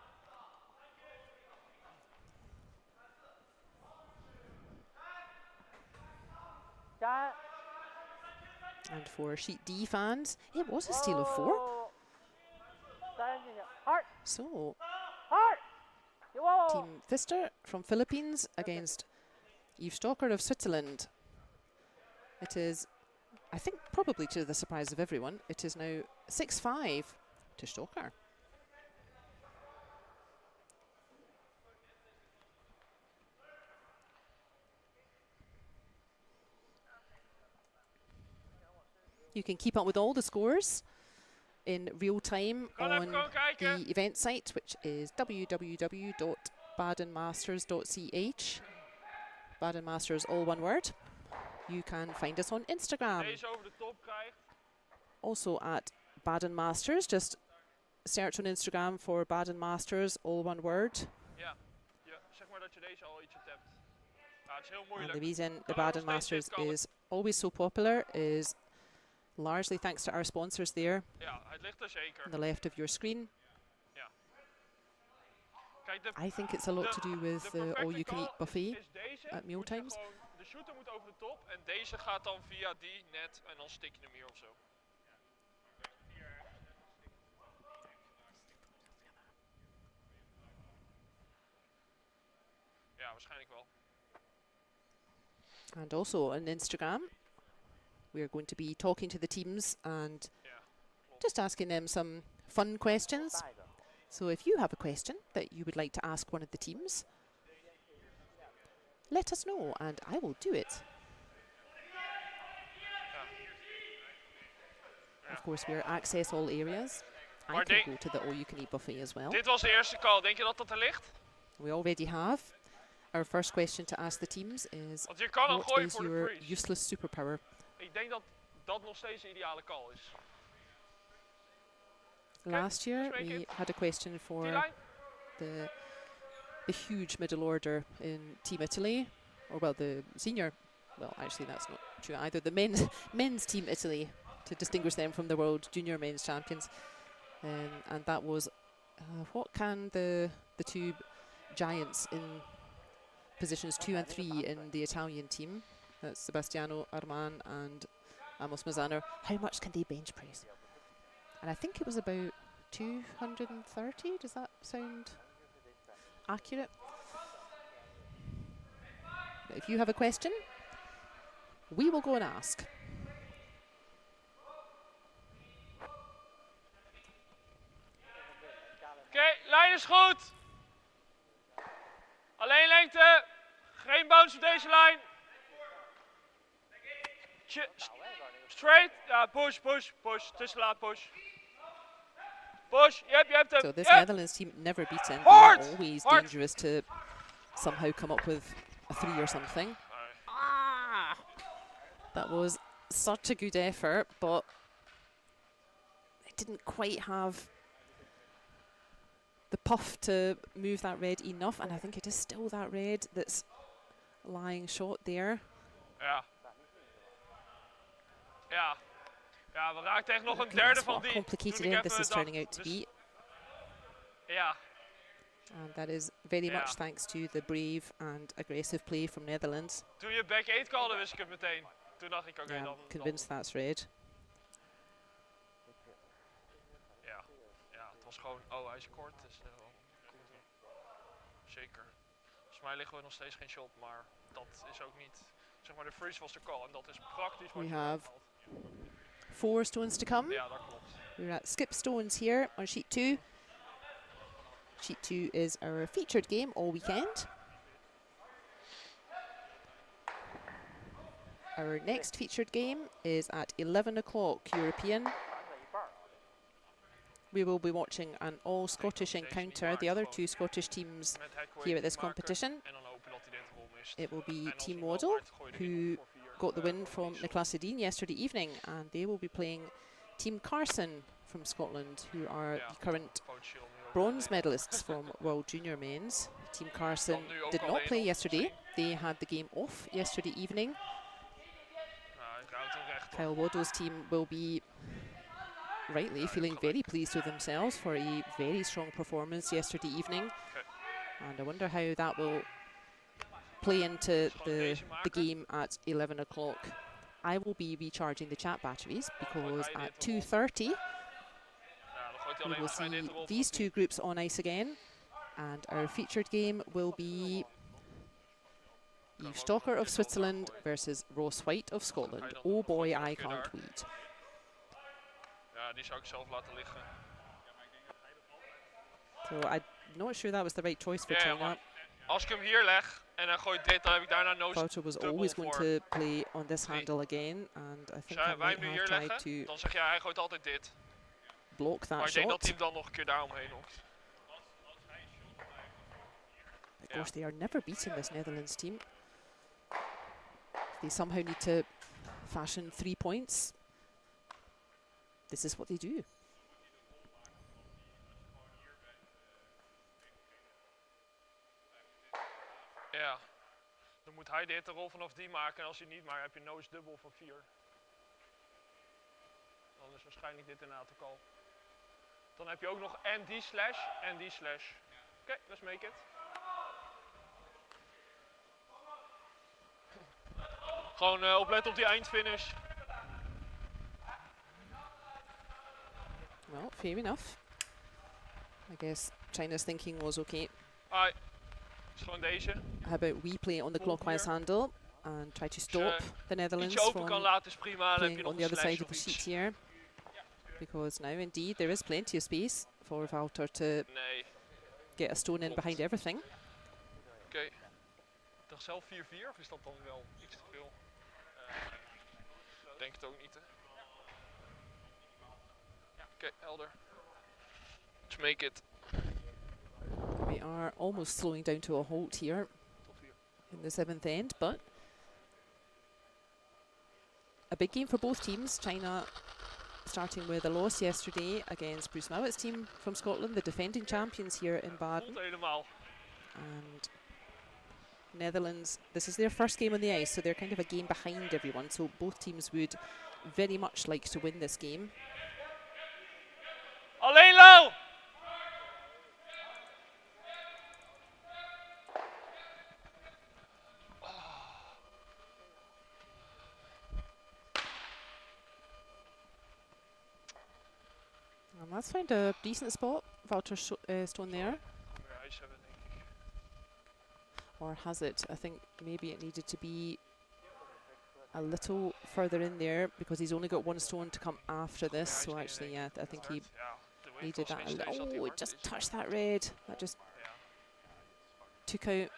加 And for Sheet D fans, it was a steal of 4. 哦3进去，2 So 2，哟， Team Pfister from Philippines against Yves Stocker of Switzerland. It is, I think, probably to the surprise of everyone, it is now 6-5 to Stocker. You can keep up with all the scores in real time Kan even on gewoon kijken. the event site, which is www.badenmasters.ch. Baden Masters, all one word. You can find us on Instagram, Deze over de top krijgt. also at Baden Masters. Just search on Instagram for Baden Masters, all one word. Ja. Ja, zeg maar dat je deze al ietsje tapt. Ja, het is heel And moeilijk. the reason the Kan ook Baden nog steeds Masters dit, kan het. is always so popular is largely thanks to our sponsors there Ja, het ligt er zeker. on the left of your screen. Kijk, de, I think it's a lot to do with de the perfecte all-you-can-eat call buffet is deze. at Moet je mealtimes. gewoon- de shooter moet over de top en deze gaat dan via die net en dan stik je hem hier of zo. Ja, waarschijnlijk wel. And also on Instagram, we are going to be talking to the teams and Ja, klopt. just asking them some fun questions. 大一个。 So if you have a question that you would like to ask one of the teams, let us know and I will do it. Of course, we're access all areas. I Maar can denk- go to the all-you-can-eat buffet as well. Dit was de eerste call. Denk je dat dat er ligt? We already have. Our first question to ask the teams is, Want je kan hem what gooien is voor de your freeze. useless superpower? Ik denk dat dat nog steeds de ideale call is. Last year, spreek we het. had a question for T-line? the huge middle order in Team Italy, or well, the senior. Well, actually, that's not true either. The men's Team Italy, to distinguish them from the world junior men's champions, and that was what can the two giants in positions 2 and 3 in the Italian team, that's Sebastiano Arman and Amos Mazzano, how much can they bench press? And I think it was about 230. Does that sound accurate? If you have a question, we will go and ask. Oké, lijn is goed. Alleen lengte. Geen bounce op deze lijn. Straight. Ja, push, push, push. Te laat, push. Push. Je hebt hem. So this Yep. Netherlands team never beaten. Hard! They're always Hard! dangerous to somehow come up with a 3 or something. Ah! That was such a good effort, but it didn't quite have the puff to move that red enough, and I think it is still that red that's lying short there. Ja. Ja. Ja, we raakten echt nog een Look at derde this, van what a die. complicated Toen ik end this even is turning out to be. Ja. And that is very Yeah. much thanks to the brave and aggressive play from Netherlands. Toen je back 8 calde, wist ik het meteen. Toen dacht ik, oké, Yeah, dan... convinced that's red. Ja. Ja, het was gewoon... Oh, hij scoort. Dus, zeker. Volgens mij liggen we nog steeds geen shot, maar dat is ook niet... Zeg maar, de freeze was de call en dat is praktisch wat We je have valt. 4 stones to come. Ja, dat klopt. We're at skip stones here on sheet 2. Sheet 2 is our featured game all weekend. Our next featured game is at 11 o'clock European. We will be watching an all Scottish encounter, the other 2 Scottish teams Met hij here at this competition. en dan hopen dat hij dit rol mist. It will be En als Team hij wel Waddell, maakt, gooi je erin who voor 4. got the win from Niklas Edin yesterday evening, and they will be playing Team Carson from Scotland, who are the current Potentieel nu ook bronze wel medalists from World Junior Men's. Team Carson Dan nu ook did not alleen play nog yesterday. They had the game off yesterday evening. Nou, ik houd hem recht. Kyle Waddell's team will be rightly feeling very pleased with themselves for a very strong performance yesterday evening. And I wonder how that will play into the game at 11 o'clock. I will be recharging the chat batteries because at 2:30 Ja, dan gooit hij we alleen will maar dit see erop. these 2 groups on ice again, and our featured game will be Yves Stocker of Switzerland versus Ross Whyte of Scotland. Oh boy, I can't wait. Ja, die zou ik zelf laten liggen. So I'm not sure that was the right choice for Ja, China. maar als ik hem hier leg en hij gooit dit, dan heb ik daarna no Wouter was dubbel always going voor. to play on this handle again, and I think I Als wij might hem nu have hier tried leggen, to dan zeg je hij gooit altijd dit. block Maar that ik denk dat hij shot. hem dan nog een keer daaromheen hokt. Of course, they are never beaten this Netherlands team. They somehow need to fashion 3 points. This is what they do. Ja. Dan moet hij dit de rol vanaf die maken en als hij niet maakt heb je nose dubbel van 4. Dan is waarschijnlijk dit inderdaad de call. Dan heb je ook nog en die slash en die slash. Oké, let's make it. Gewoon opletten op die eindfinish. Well, fair enough. I guess China's thinking was okay. Ai. Is gewoon deze. How about we play on the clockwise handle and try to stop the Netherlands Iets open kan from laten is prima, dan heb je playing nog on the een other slash side of of the sheet iets. here. Because now indeed there is plenty of space for Wouter to Nee. get a stone in behind everything. Oké. Ik dacht zelf 4-4 of is dat dan wel iets te veel? Ik denk het ook niet, hè. Oké, helder. Let's make it. We are almost slowing down to a halt here in the 7th end, but a big game for both teams. China starting with a loss yesterday against Bruce Mouat's team from Scotland, the defending champions here in Baden. Voelt helemaal. And Netherlands, this is their first game on the ice, so they're kind of a game behind everyone. So both teams would very much like to win this game. Alleen Lau! And let's find a decent spot. Wouter stone there. Meer ijs hebben, denk ik. Or has it? I think maybe it needed to be a little further in there because he's only got 1 stone to come after this. So actually, yeah, I think he Ja, de weight needed was that. minstens dat hij Oh, it hard just is. touched that red. That just Ja, took out nee,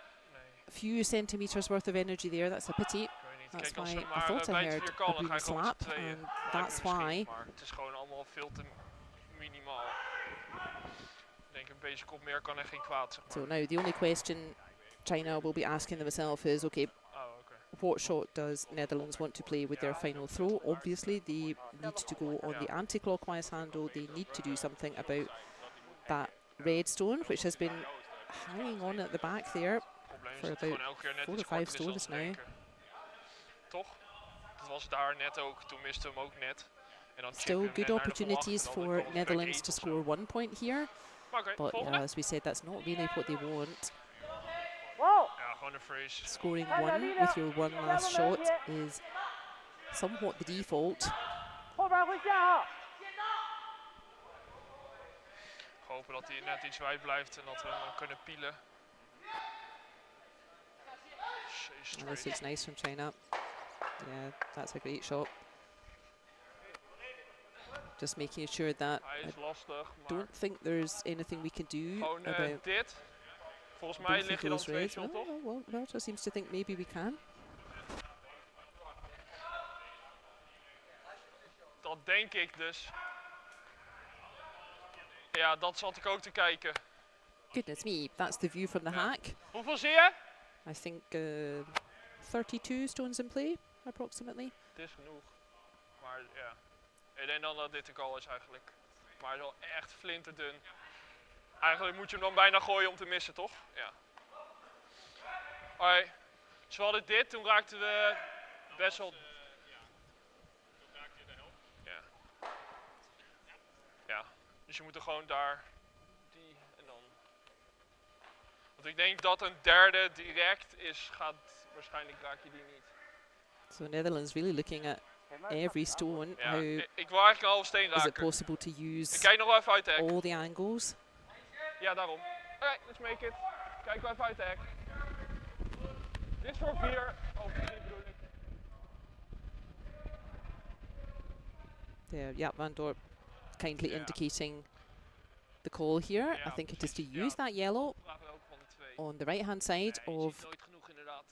a few centimeters worth of energy there. That's a pity. ik weet niet. That's Kijk, als why we I maar thought I bij het heard weer a kan, dan ga boom je gewoon met slap, z'n tweeën. and Lijkt me that's misschien, why. maar het is gewoon allemaal veel te minimaal. Ik denk een basic op meer kan echt geen kwaad, zeg maar. So now the only question China will be asking themselves is, okay, Oh, okay. what shot does Netherlands want to play with their final throw? Obviously, they need to go on the anti-clockwise handle. They need to do something about that red stone, which has been hanging on at the back there Probleem is for dat het about gewoon elke keer net 4 or iets 5 korter is dan stones ze now. denken. Toch? Dat was daar net ook. Toen miste hem ook net. En dan Still chippen good hem net naar de opportunities verwachting, for dan was het Netherlands back to eight score of zo. 1 point here, Maar oké, but volgende. as we said, that's not really what they want. Wow. Ja, gewoon een freeze. Scoring 1 with your one last shot is somewhat the default. 后边会下啊。 Hopen dat hij net iets wijd blijft en dat we hem kunnen pielen. And this looks nice from China. Yeah, that's a great shot. Just making sure that Hij I is lastig, maar don't think there's anything we can do gewoon about dit. Volgens mij both of lig je dan those twee reds. shot, toch? Well, Roger seems to think maybe we can. Dat denk ik dus. Ja, dat zat ik ook te kijken. Goodness me, that's the view from the hack. Hoeveel zie je? I think 32 stones in play, approximately. Het is genoeg. Maar ja, ik denk dan dat dit de goal is eigenlijk. Maar hij is wel echt flinterdun. Eigenlijk moet je hem dan bijna gooien om te missen, toch? Ja. Alright. Dus we hadden dit, toen raakten we best wel... Ja. Ja, dus je moet er gewoon daar... Die en dan... Want ik denk dat een derde direct is, waarschijnlijk raak je die niet. So Netherlands really looking at every stone. Ja, How ik wil eigenlijk een halve steen is it raken. possible to Ik use kijk nog wel even uit de hek. all the angles? Ja, daarom. Alright, let's make it. Kijk wel even uit de hek. Dit is voor 4. Oh, 3 bedoel ik. There, yeah, Van Dorp kindly Yeah. indicating the call here. Yeah, I think it is to precies, use that yellow Vragen we ook van de 2. on the right hand side Nee, je of ziet nooit genoeg inderdaad.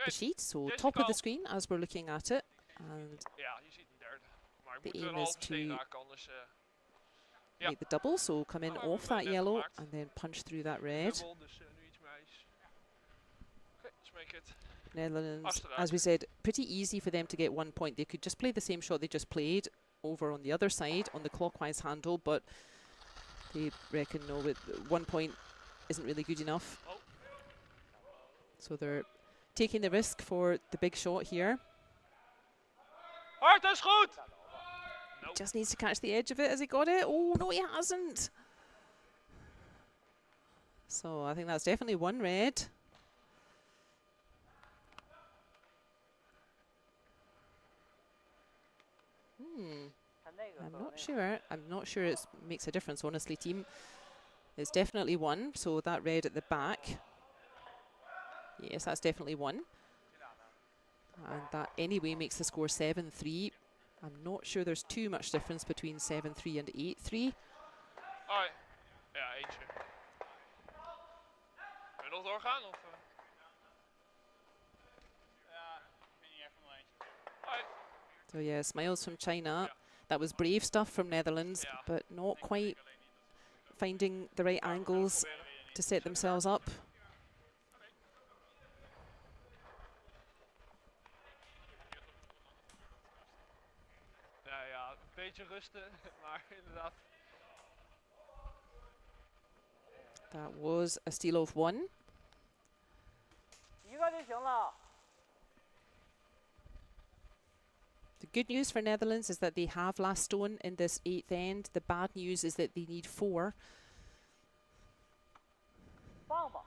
the sheet, so Deze top of the kant. screen as we're looking at it. And Ja, je ziet een derde. Maar ik The moet er een aim is halve steen to raken, anders... Ja. make the double, so come in Oh, off that net yellow gemaakt. and then punch through that red. Dubbel, dus nu iets meer ijs. Oké, let's make it. Netherlands, Achteruit. as we said, pretty easy for them to get 1 point. They could just play the same shot they just played over on the other side on the clockwise handle, but they reckon no, with 1 point isn't really good enough. Oh. So they're taking the risk for the big shot here. Hard, dat is goed! Nope. Just needs to catch the edge of it. Has he got it? Oh, no, he hasn't. So I think that's definitely one red. I'm not sure. I'm not sure it makes a difference, honestly, team. It's definitely one. So that red at the back. Yes, that's definitely one. And that anyway makes the score 7-3. I'm not sure there's too much difference between 7-3 and 8-3. Alright. Ja, eentje. Kun je nog doorgaan? Of, Ja, ik ben niet echt van eentje. Alright. So yeah, smiles from China. That was brave stuff from Netherlands, but not quite finding the right angles to set themselves up. Nou ja, een beetje rusten, maar inderdaad. That was a steal of one. 一个就行了。 The good news for Netherlands is that they have last stone in this 8th end. The bad news is that they need 4. 放吧，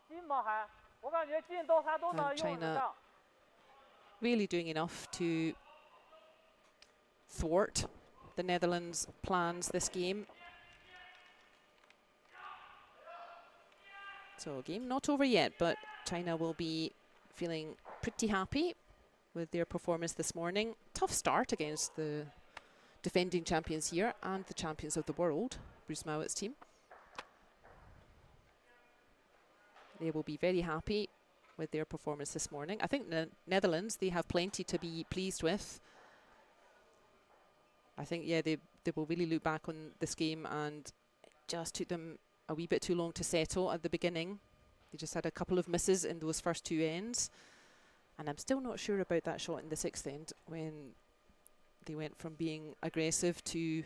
进吧还，我感觉进都还都能用得上。 Really doing enough to thwart the Netherlands' plans this game. So game not over yet, but China will be feeling pretty happy with their performance this morning. Tough start against the defending champions here and the champions of the world, Mouat's team. They will be very happy with their performance this morning. I think the Netherlands, they have plenty to be pleased with. I think, yeah, they will really look back on this game, and it just took them a wee bit too long to settle at the beginning. They just had a couple of misses in those first two ends. And I'm still not sure about that shot in the sixth end when they went from being aggressive to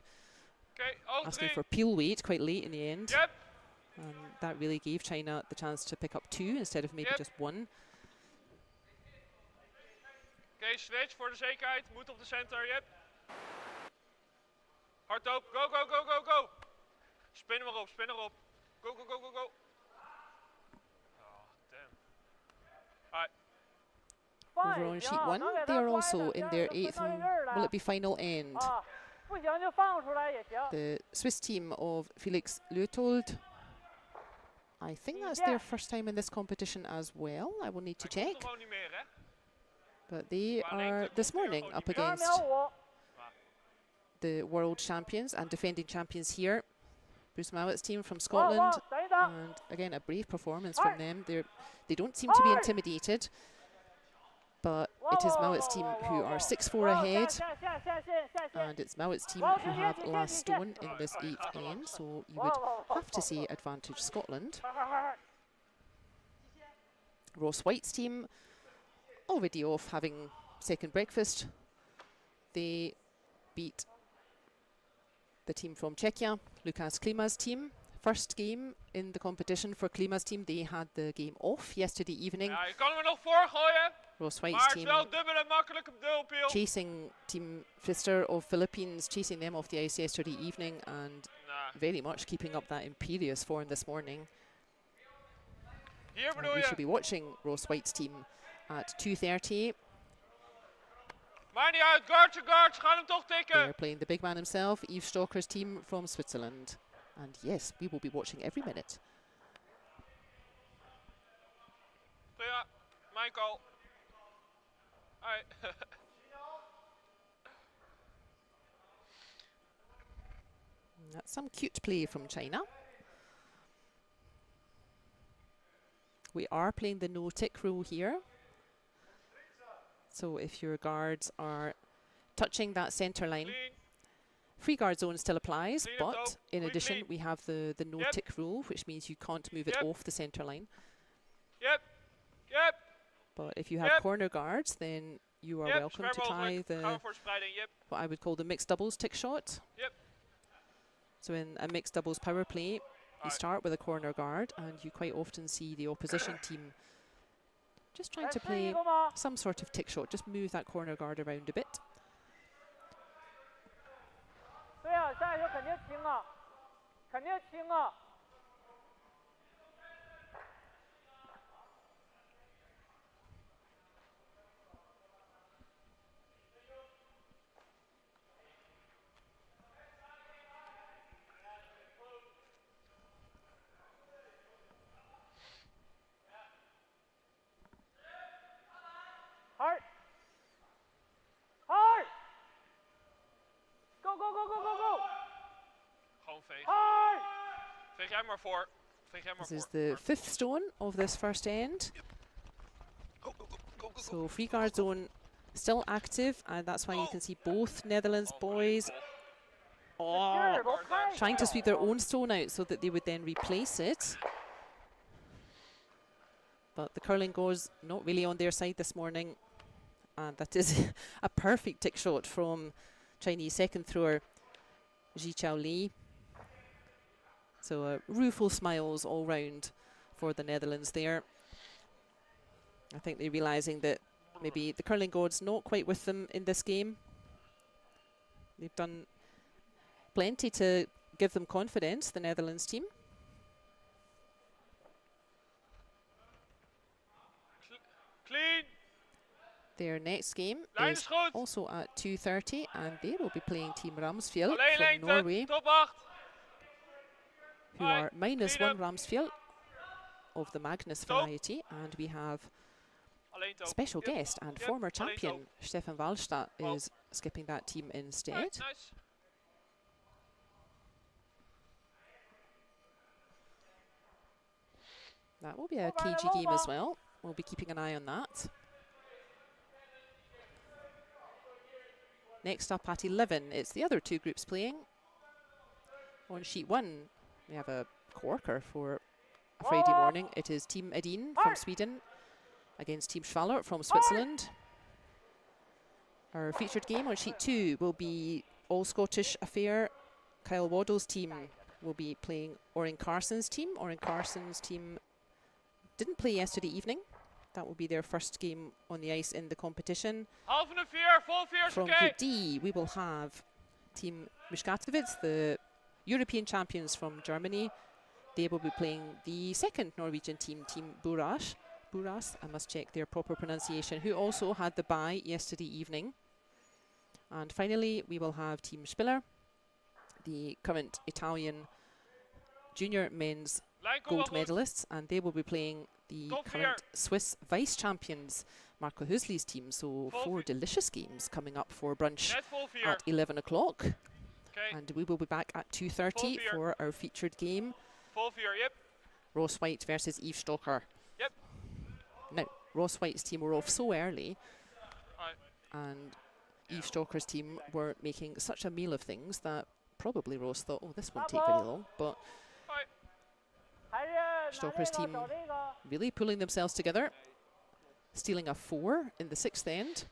asking for peel weight quite late in the end. Yep. And that really gave China the chance to pick up 2 instead of maybe just 1. Oké, switch voor de zekerheid. Moet op de center, yep. Hardop, go, go, go, go, go. Spin hem erop, spin erop. Go, go, go, go, go. Oh, damn. Alright. Over on sheet 1, they are also in their 8th and will it be final end. The Swiss team of Felix Luethold, I think that's their first time in this competition as well. I will need to check. But they are this morning up against the world champions and defending champions here. Mouat's team from Scotland, and again a brave performance from them. They don't seem to be intimidated, but it is Mouat's team who are 6-4 ahead, and it's Mouat's team who have last stone in this 8th end, so you would have to say advantage Scotland. Whyte's team already off having second breakfast. They beat the team from Czechia, Klima's team. First game in the competition for Klima's team. They had the game off yesterday evening. Ja, je kan hem er nog voor gooien. Whyte's team wel dubbel en makkelijk op dubbel. chasing team Pfister of Philippines, chasing them off the ice yesterday evening, and very much keeping up that imperious form this morning. Hier And bedoel we je. should be watching Whyte's team at 2:30. Maakt niet uit, guards are guards, gaan hem toch tikken. They're playing the big man himself, Yves Stocker's team from Switzerland. And yes, we will be watching every minute. Ja, mijn call. Alright. That's some cute play from China. We are playing the no-tick rule here. So if your guards are touching that centre line, Clean. free guard zone still applies, Clean it but up. in Quick addition clean. we have the no-tick rule, which means you can't move it Yep. off the centre line. Yep. Yep. But if you have Yep. corner guards, then you are Yep. welcome Square to try mogelijk. Gaan we the voor spreiding, yep. what I would call the mixed doubles tick shot. Yep. So in a mixed doubles power play, you Alright. start with a corner guard, and you quite often see the opposition team just trying to play some sort of tick shot, just move that corner guard around a bit. 对啊，下一球肯定轻啊，肯定轻啊。hard hard go go go go go go Gewoon vegen. hard. Veeg jij maar voor. Veeg jij maar This is voor. the 5th stone of this first end. Go, go, go, go, go, So free guard zone still active, and that's why you can see both Netherlands Oh, boys trying to sweep their own stone out so that they would then replace it. But the curling goes not really on their side this morning, and that is a perfect tick shot from Chinese second thrower Ji Chao Li. So rueful smiles all round for the Netherlands there. I think they're realising that maybe the curling god's not quite with them in this game. They've done plenty to give them confidence, the Netherlands team. Clean. Their next game Lijn is is goed. also at 2:30, and they will be playing Team Ramsfjell Alleen from lengte. Norway, Top 8. who are -1 freedom. Ramsfjell of the Magnus Top. variety, and we have Alleen top. special Yep. guest and Yep, former alleen champion Stefan Wallstadt Oh. is skipping that team instead. Alright, nice. That will be a cagey game as well. We'll be keeping an eye on that. Next up at 11, it's the other two groups playing. On sheet 1, we have a corker for a Friday morning. It is Team Edin from Sweden against Team Schwaller from Switzerland. Our featured game on sheet 2 will be all Scottish affair. Kyle Waddell's team will be playing Oren Carson's team. Oren Carson's team didn't play yesterday evening. That will be their first game on the ice in the competition. Half and a veer, full veer, From okay. Group D, we will have Team Muskatewitz, the European champions from Germany. They will be playing the second Norwegian team, Team Buraas. Buraas, I must check their proper pronunciation, who also had the bye yesterday evening. And finally, we will have Team Schwaller, the current Italian junior men's gold medalists, and they will be playing the current Swiss vice champions, Marco Hoesli's team. So 4 delicious games coming up for brunch at 11 o'clock. And we will be back at 2:30 for our featured game. Full veer, yep. Ross Whyte versus Eve Stocker. Yep. Now, Ross Whyte's team were off so early, Aye. and Eve Stocker's team were making such a meal of things that probably Ross thought, oh, this won't take very long. But Stocker's team really pulling themselves together, stealing a 4 in the 6th end.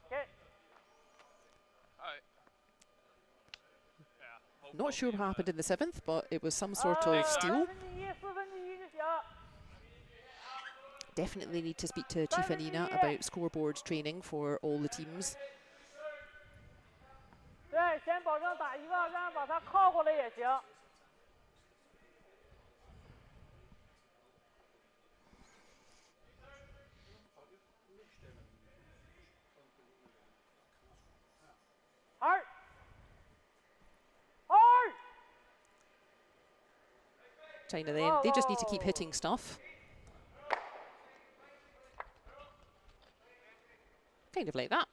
Not sure what happened in the 7th, but it was some sort of steal. Definitely need to speak to Chief Anina about scoreboard training for all the teams. China then, they just need to keep hitting stuff. Kind of like that.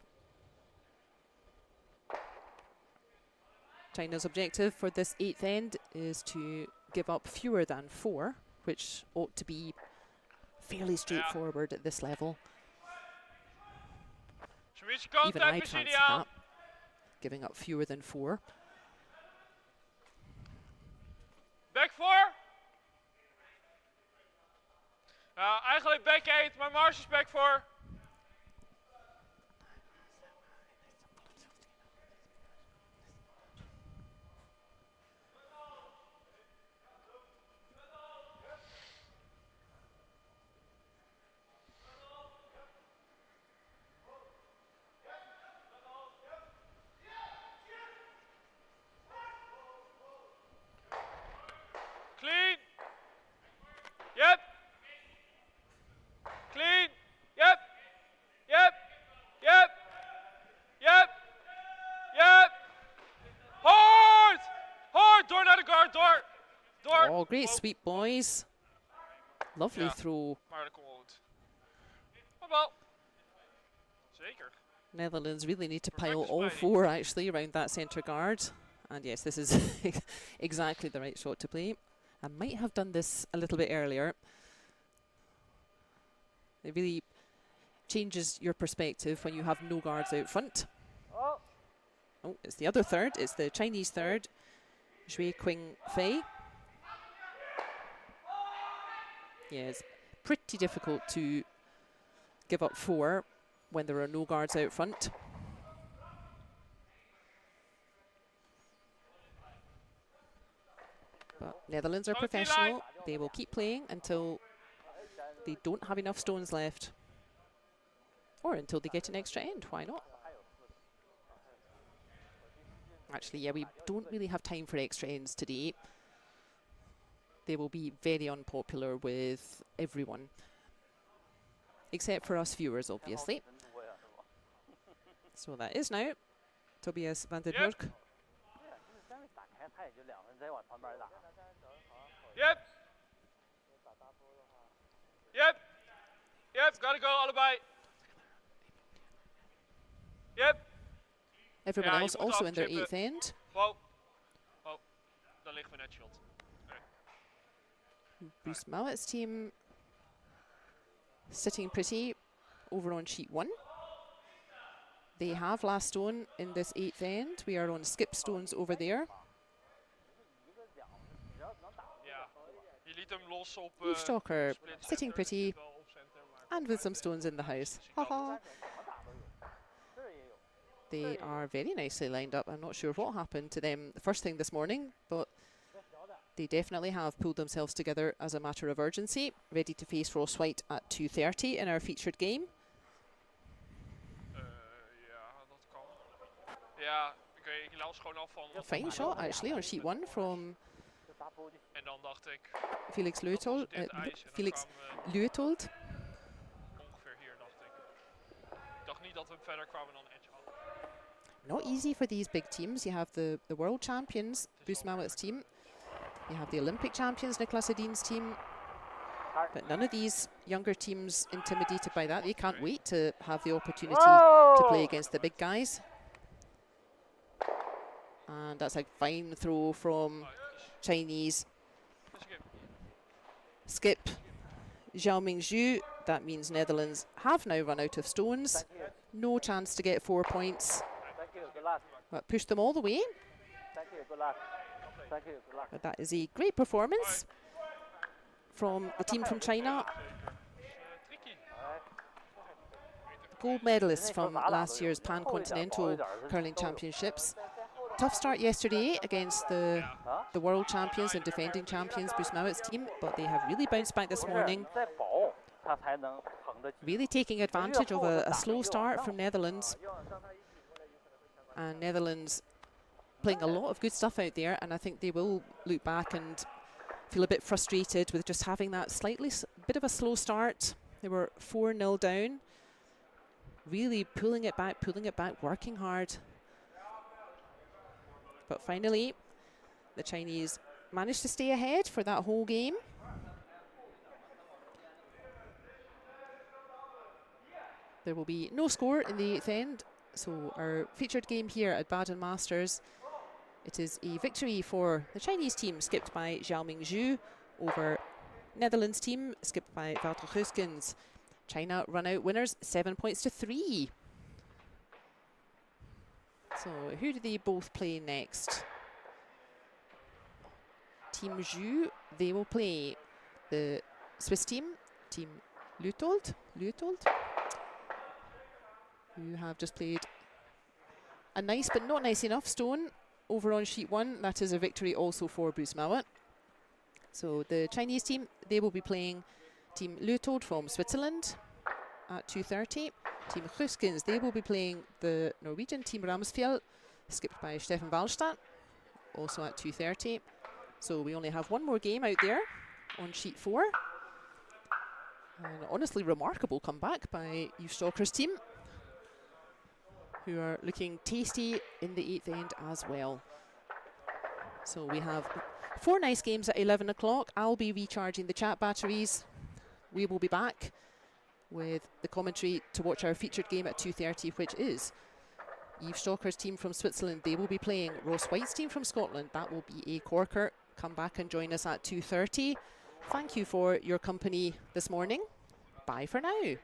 China's objective for this 8th end is to give up fewer than 4, which ought to be fairly straightforward at this level. Even I fancy that, giving up fewer than 4. Back 4. Eigenlijk back 8, maar Mars is back 4. Clean. Yep. Clean. Yep. Yep. Yep. Yep. Yep. Hard. Hard. Door naar de guard. Door. Door. Oh, great sweep, boys. Lovely throw. Maar dat komt wel goed. Maar wel. Zeker. Netherlands really need to pile all 4 actually around that centre guard. And yes, this is exactly the right shot to play. I might have done this a little bit earlier. It really changes your perspective when you have no guards out front. Oh, it's the other third. It's the Chinese third, Zhui Qing Fei. Yeah, it's pretty difficult to give up 4 when there are no guards out front. But Netherlands are professional. They will keep playing until they don't have enough stones left. Or until they get an extra end, why not? Actually, yeah, we don't really have time for extra ends today. They will be very unpopular with everyone. Except for us viewers, obviously. So that is now Tobias van den Burg. Yep. Yep. Yep, gotta go, allebei. Yep. Everyone else also in their 8th end. Wow. Oh, daar liggen we net shot. Bruce Mouat's team sitting pretty over on sheet 1. They have last stone in this 8th end. We are on skip stones over there. Eavestalker sitting pretty and with some stones in the house. Haha. They are very nicely lined up. I'm not sure what happened to them the first thing this morning, but they definitely have pulled themselves together as a matter of urgency, ready to face Whyte at 2:30 in our featured game. A fine shot actually on sheet 1 from Felix Luethold. Not easy for these big teams. You have the world champions, Mouat's team. You have the Olympic champions, Edin's team. But none of these younger teams intimidated by that. They can't wait to have the opportunity to play against the big guys. And that's a fine throw from Chinese skip Zhao Mingzhu. That means Netherlands have now run out of stones. No chance to get 4 points. But pushed them all the way. But that is a great performance from the team from China. Gold medalists from last year's Pan-Continental Curling Championships. Tough start yesterday against the world champions and defending champions Mouat's team, but they have really bounced back this morning. Really taking advantage of a slow start from Netherlands. And Netherlands playing a lot of good stuff out there, and I think they will look back and feel a bit frustrated with just having that bit of a slow start. They were 4-0 down. Really pulling it back, working hard. But finally, the Chinese managed to stay ahead for that whole game. There will be no score in the 8th end. So our featured game here at Baden Masters, it is a victory for the Chinese team, skipped by Zhao Mingzhu, over Netherlands team, skipped by Walter Gosgens. China run out winners 7 points to 3. So who do they both play next? Team Zhu, they will play the Swiss team, Team Luethold, who have just played a nice but not nice enough stone over on sheet 1. That is a victory also for Mouat. So the Chinese team, they will be playing Team Luethold from Switzerland at 2:30. Team Gosgens, they will be playing the Norwegian Team Ramsfjell, skipped by Stefan Wallstadt, also at 2:30. So we only have one more game out there on sheet 4. An honestly remarkable comeback by Eavestalker's team, who are looking tasty in the 8th end as well. So we have 4 nice games at 11 o'clock. I'll be recharging the chat batteries. We will be back with the commentary to watch our featured game at 2:30, which is Eavestalker's team from Switzerland. They will be playing Whyte's team from Scotland. That will be a corker. Come back and join us at 2:30. Thank you for your company this morning. Bye for now.